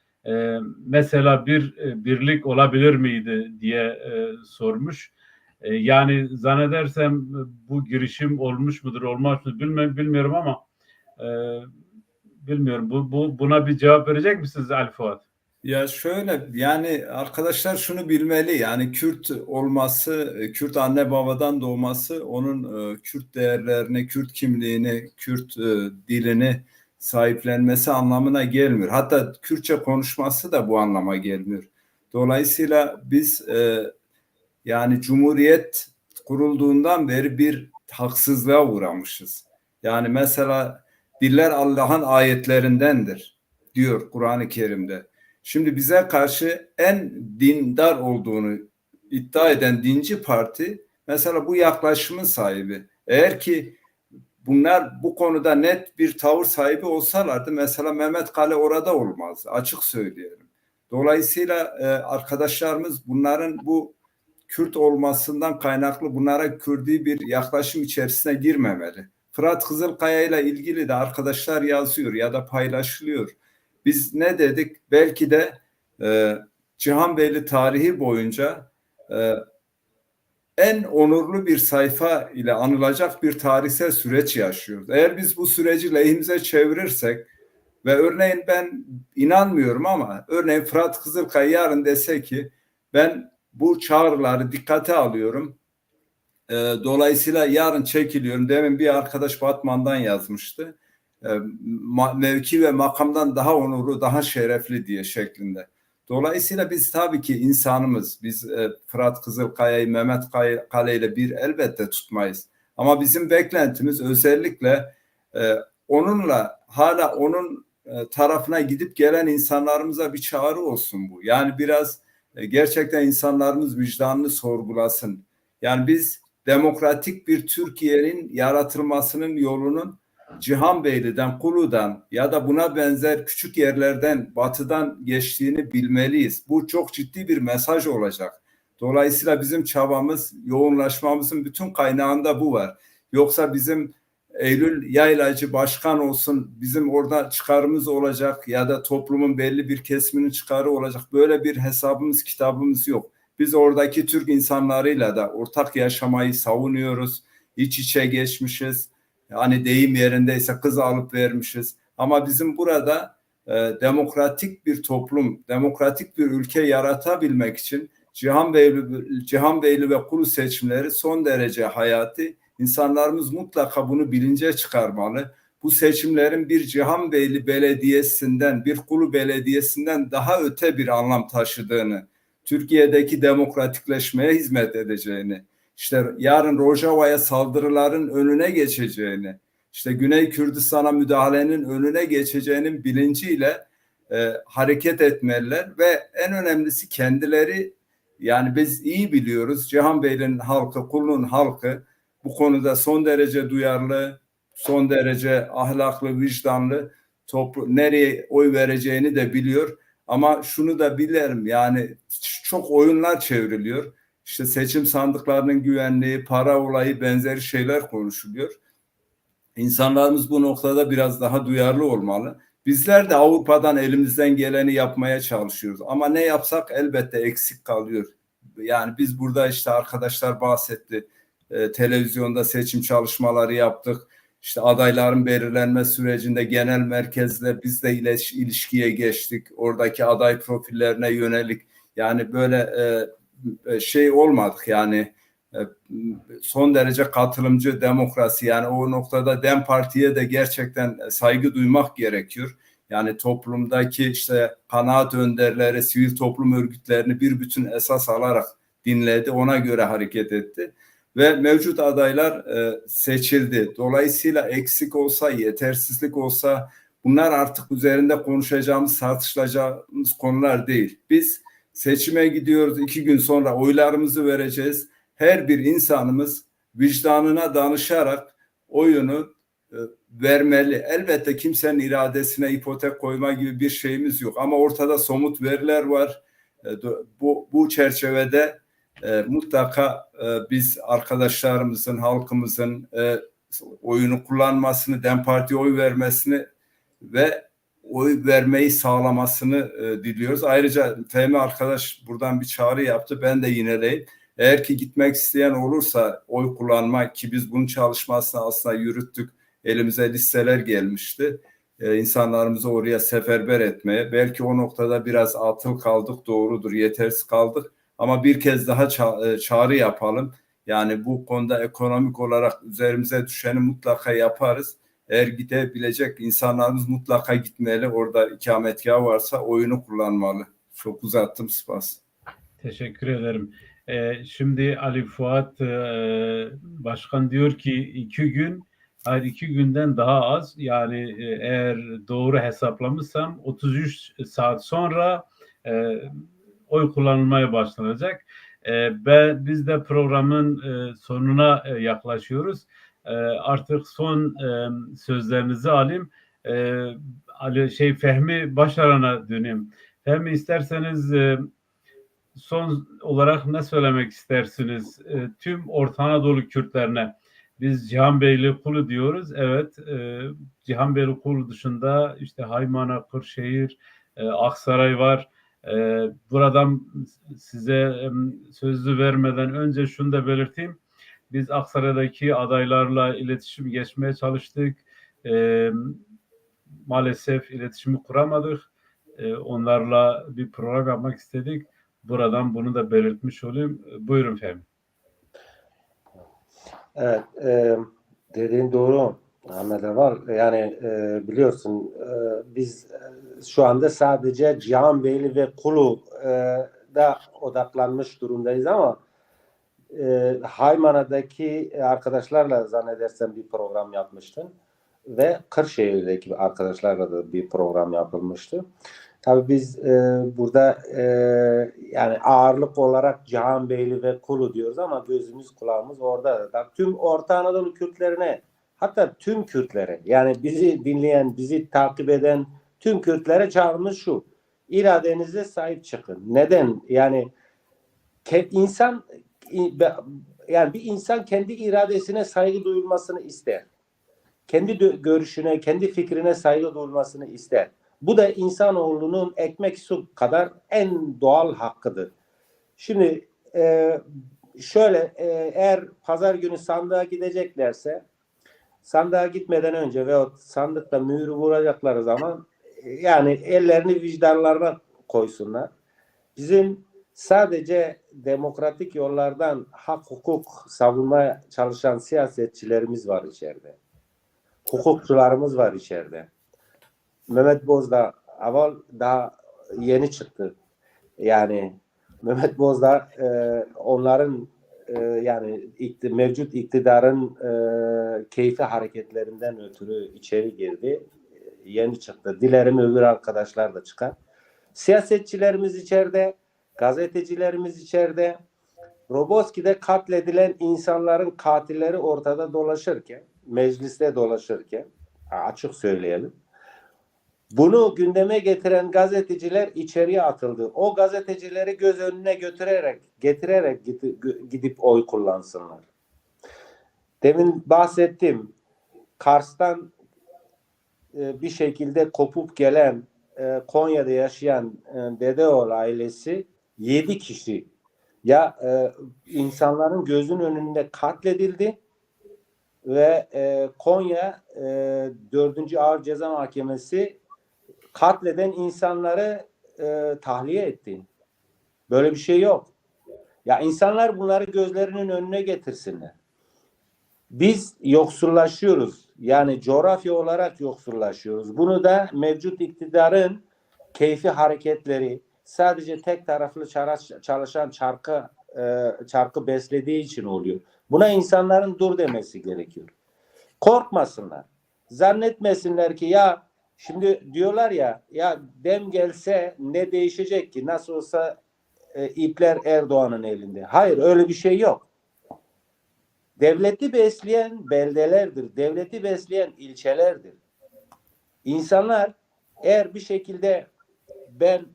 mesela bir birlik olabilir miydi diye sormuş. Yani zannedersem bu girişim olmuş mudur, olmaz mıdır bilmiyorum ama bilmiyorum. Buna bir cevap verecek misiniz Ali Fuat? Ya şöyle, yani arkadaşlar şunu bilmeli, yani Kürt olması, Kürt anne babadan doğması onun Kürt değerlerini, Kürt kimliğini, Kürt dilini sahiplenmesi anlamına gelmiyor. Hatta Kürtçe konuşması da bu anlama gelmiyor. Dolayısıyla biz yani Cumhuriyet kurulduğundan beri bir haksızlığa uğramışız. Yani mesela diller Allah'ın ayetlerindendir diyor Kur'an-ı Kerim'de. Şimdi bize karşı en dindar olduğunu iddia eden dinci parti mesela bu yaklaşımın sahibi. Eğer ki bunlar bu konuda net bir tavır sahibi olsalardı mesela Mehmet Kale orada olmazdı. Açık söyleyelim. Dolayısıyla arkadaşlarımız bunların bu Kürt olmasından kaynaklı bunlara Kürdi bir yaklaşım içerisine girmemeli. Fırat Kızılkaya ile ilgili de arkadaşlar yazıyor ya da paylaşılıyor. Biz ne dedik? Belki de Cihanbeyli tarihi boyunca en onurlu bir sayfa ile anılacak bir tarihsel süreç yaşıyoruz. Eğer biz bu süreci lehimize çevirirsek ve örneğin ben inanmıyorum ama örneğin Fırat Kızılkaya yarın dese ki ben bu çağrıları dikkate alıyorum. Dolayısıyla yarın çekiliyorum. Demin bir arkadaş Batman'dan yazmıştı. Mevki ve makamdan daha onurlu, daha şerefli diye şeklinde. Dolayısıyla biz tabii ki insanımız. Biz Fırat Kızılkaya'yı Mehmet Kale ile bir elbette tutmayız. Ama bizim beklentimiz özellikle onunla hala onun tarafına gidip gelen insanlarımıza bir çağrı olsun bu. Yani biraz gerçekten insanlarımız vicdanını sorgulasın. Yani biz demokratik bir Türkiye'nin yaratılmasının yolunun Cihanbeyli'den, Kulu'dan ya da buna benzer küçük yerlerden, batıdan geçtiğini bilmeliyiz. Bu çok ciddi bir mesaj olacak. Dolayısıyla bizim çabamız, yoğunlaşmamızın bütün kaynağında bu var. Yoksa bizim Eylül Yaylacı başkan olsun, bizim orada çıkarımız olacak ya da toplumun belli bir kesiminin çıkarı olacak. Böyle bir hesabımız, kitabımız yok. Biz oradaki Türk insanlarıyla da ortak yaşamayı savunuyoruz. İç içe geçmişiz. Hani deyim yerindeyse kız alıp vermişiz. Ama bizim burada demokratik bir toplum, demokratik bir ülke yaratabilmek için Cihanbeyli ve Kulu seçimleri son derece hayati. İnsanlarımız mutlaka bunu bilince çıkarmalı. Bu seçimlerin bir Cihanbeyli Belediyesi'nden, bir Kulu Belediyesi'nden daha öte bir anlam taşıdığını, Türkiye'deki demokratikleşmeye hizmet edeceğini, işte yarın Rojava'ya saldırıların önüne geçeceğini, işte Güney Kürdistan'a müdahalenin önüne geçeceğinin bilinciyle hareket etmeliler ve en önemlisi kendileri yani biz iyi biliyoruz. Cihanbeyli'nin halkı, Kulu'nun halkı bu konuda son derece duyarlı, son derece ahlaklı, vicdanlı, nereye oy vereceğini de biliyor. Ama şunu da bilirim, yani çok oyunlar çevriliyor. İşte seçim sandıklarının güvenliği, para olayı, benzeri şeyler konuşuluyor. İnsanlarımız bu noktada biraz daha duyarlı olmalı. Bizler de Avrupa'dan elimizden geleni yapmaya çalışıyoruz. Ama ne yapsak elbette eksik kalıyor. Yani biz burada işte arkadaşlar bahsetti. Televizyonda seçim çalışmaları yaptık. İşte adayların belirlenme sürecinde genel merkezle biz de ilişkiye geçtik. Oradaki aday profillerine yönelik, yani böyle şey olmadık yani, son derece katılımcı demokrasi, yani o noktada DEM Parti'ye de gerçekten saygı duymak gerekiyor. Yani toplumdaki işte kanaat önderleri, sivil toplum örgütlerini bir bütün esas alarak dinledi, ona göre hareket etti. Ve mevcut adaylar seçildi. Dolayısıyla eksik olsa, yetersizlik olsa bunlar artık üzerinde konuşacağımız, tartışılacağımız konular değil. Biz seçime gidiyoruz, 2 gün sonra oylarımızı vereceğiz. Her bir insanımız vicdanına danışarak oyunu vermeli. Elbette kimsenin iradesine ipotek koyma gibi bir şeyimiz yok. Ama ortada somut veriler var. Bu çerçevede mutlaka biz arkadaşlarımızın, halkımızın oyunu kullanmasını, DEM Parti'ye oy vermesini ve oy vermeyi sağlamasını diliyoruz. Ayrıca Fehmi arkadaş buradan bir çağrı yaptı. Ben de yineleyeyim. Eğer ki gitmek isteyen olursa oy kullanmak, ki biz bunun çalışmasını aslında yürüttük. Elimize listeler gelmişti. İnsanlarımızı oraya seferber etmeye. Belki o noktada biraz atıl kaldık, doğrudur, yetersiz kaldık. Ama bir kez daha çağrı yapalım. Yani bu konuda ekonomik olarak üzerimize düşeni mutlaka yaparız. Eğer gidebilecek insanlarımız mutlaka gitmeli. Orada ikametgah varsa oyunu kullanmalı. Çok uzattım, spas. Teşekkür ederim. Şimdi Ali Fuat Başkan diyor ki 2 gün, hayır 2 günden daha az. Yani eğer doğru hesaplamışsam 33 saat sonra oy kullanılmaya başlanacak. Biz de programın sonuna yaklaşıyoruz. Artık son sözlerinizi alayım. Fehmi Başaran'a döneyim. Fehmi, isterseniz son olarak ne söylemek istersiniz? Tüm Orta Anadolu Kürtlerine, biz Cihanbeyli Kulu diyoruz. Evet, Cihanbeyli Kulu dışında işte Haymana, Kırşehir, Aksaray var. Buradan size sözü vermeden önce şunu da belirteyim. Biz Aksaray'daki adaylarla iletişim geçmeye çalıştık. Maalesef iletişimi kuramadık. Onlarla bir program yapmak istedik. Buradan bunu da belirtmiş olayım. Buyurun Fehmi. Evet, dediğin doğru Ahmet Aval. Yani biliyorsun biz şu anda sadece Cihanbeyli ve Kulu da odaklanmış durumdayız ama Haymana'daki arkadaşlarla zannedersem bir program yapmıştın ve Kırşehir'deki arkadaşlarla da bir program yapılmıştı. Tabii biz burada yani ağırlık olarak Cihanbeyli ve Kulu diyoruz ama gözümüz kulağımız orada da. Tüm Orta Anadolu Kürtlerine, hatta tüm Kürtlere, yani bizi dinleyen, bizi takip eden tüm Kürtlere çağrımız şu: iradenize sahip çıkın. Neden? Yani bir insan kendi iradesine saygı duyulmasını ister. Kendi görüşüne, kendi fikrine saygı duyulmasını ister. Bu da insanoğlunun ekmek su kadar en doğal hakkıdır. Şimdi şöyle, eğer pazar günü sandığa gideceklerse, sandığa gitmeden önce veyahut sandıkta mührü vuracakları zaman yani ellerini vicdanlarına koysunlar. Bizim sadece demokratik yollardan hak hukuk savunmaya çalışan siyasetçilerimiz var içeride. Hukukçularımız var içeride. Mehmet Bozdağ daha yeni çıktı. Yani Mehmet Bozdağ onların yani mevcut iktidarın keyfi hareketlerinden ötürü içeri girdi. Yeni çıktı. Dilerim öbür arkadaşlar da çıkar. Siyasetçilerimiz içeride, Gazetecilerimiz içeride, Roboski'de katledilen insanların katilleri ortada dolaşırken, mecliste dolaşırken, açık söyleyelim. Bunu gündeme getiren gazeteciler içeriye atıldı. O gazetecileri göz önüne getirerek gidip oy kullansınlar. Demin bahsettim. Kars'tan bir şekilde kopup gelen Konya'da yaşayan Dedeoğlu ailesi 7 kişi ya insanların gözünün önünde katledildi ve Konya 4. Ağır Ceza Mahkemesi katleden insanları tahliye etti. Böyle bir şey yok. Ya insanlar bunları gözlerinin önüne getirsinler. Biz yoksullaşıyoruz. Yani coğrafya olarak yoksullaşıyoruz. Bunu da mevcut iktidarın keyfi hareketleri, sadece tek taraflı çalışan çarkı beslediği için oluyor. Buna insanların dur demesi gerekiyor. Korkmasınlar. Zannetmesinler ki ya şimdi diyorlar ya dem gelse ne değişecek ki? Nasıl olsa ipler Erdoğan'ın elinde. Hayır, öyle bir şey yok. Devleti besleyen beldelerdir. Devleti besleyen ilçelerdir. İnsanlar eğer bir şekilde ben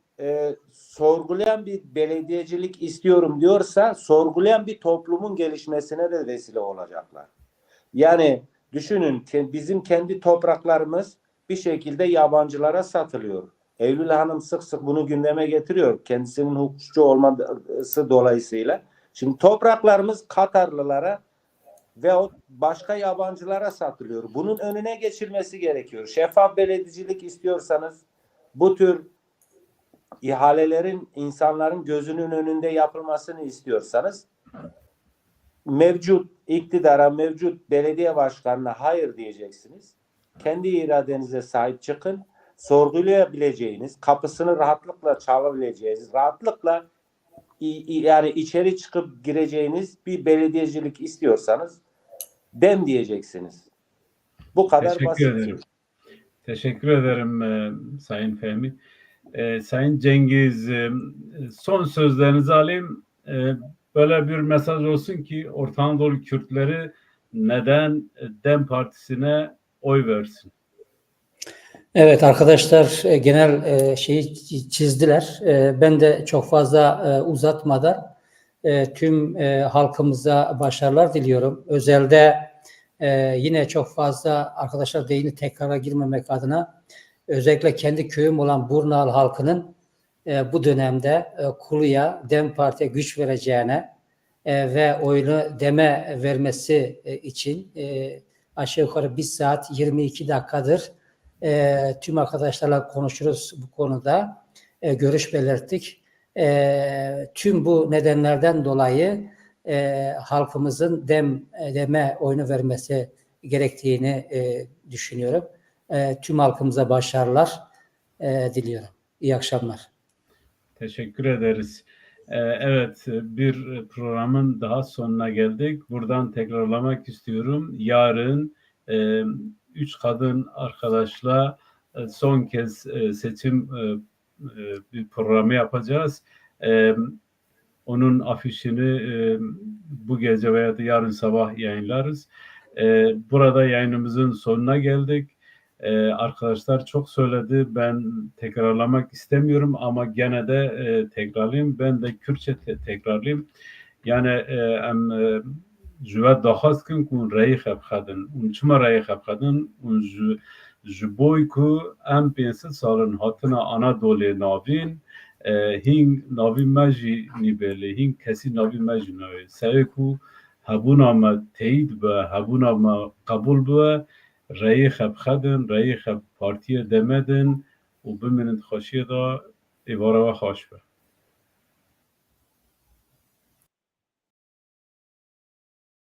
sorgulayan bir belediyecilik istiyorum diyorsa sorgulayan bir toplumun gelişmesine de vesile olacaklar. Yani düşünün bizim kendi topraklarımız bir şekilde yabancılara satılıyor. Eylül Hanım sık sık bunu gündeme getiriyor. Kendisinin hukukçu olması dolayısıyla. Şimdi topraklarımız Katarlılara ve o başka yabancılara satılıyor. Bunun önüne geçilmesi gerekiyor. Şeffaf belediyecilik istiyorsanız bu tür ihalelerin insanların gözünün önünde yapılmasını istiyorsanız mevcut iktidara, mevcut belediye başkanına hayır diyeceksiniz. Kendi iradenize sahip çıkın. Sorgulayabileceğiniz, kapısını rahatlıkla çalabileceğiniz, rahatlıkla yani içeri çıkıp gireceğiniz bir belediyecilik istiyorsanız dem diyeceksiniz. Bu kadar basit. Ederim. Teşekkür ederim Sayın Fehmi. Sayın Cengiz, son sözlerinizi alayım. Böyle bir mesaj olsun ki Orta Anadolu Kürtleri neden DEM Partisi'ne oy versin? Evet arkadaşlar genel şeyi çizdiler. Ben de çok fazla uzatmadan tüm halkımıza başarılar diliyorum. Özelde yine çok fazla arkadaşlar deyini tekrara girmemek adına özellikle kendi köyüm olan Burnal halkının bu dönemde Kulu'ya, DEM Parti'ye güç vereceğine ve oyunu DEM'e vermesi için aşağı yukarı 1 saat 22 dakikadır tüm arkadaşlarla konuşuruz bu konuda. Görüş belirttik. Tüm bu nedenlerden dolayı halkımızın DEM'e oyunu vermesi gerektiğini düşünüyorum. Tüm halkımıza başarılar diliyorum. İyi akşamlar. Teşekkür ederiz. Evet, bir programın daha sonuna geldik. Buradan tekrarlamak istiyorum. Yarın 3 kadın arkadaşla son kez seçim bir programı yapacağız. Onun afişini bu gece veya da yarın sabah yayınlarız. Burada yayınımızın sonuna geldik. Arkadaşlar çok söyledi. Ben tekrarlamak istemiyorum ama gene de tekrarlayayım. Ben de Kürtçe tekrarlayayım. Yani جوه دخواست کن که اون رای خب خدن اون چما رای خب خدن اون جبوی که ام 500 سالن هاتنا آنادولی ناوین هین ناوی مجی نیبله هین کسی ناوی مجی نوی سعی که هبون آما تایید به هبون آما قبول به رای خب خدن رای خب پارتی دمدن و بمینند خوشی دا ایوارا و خوش به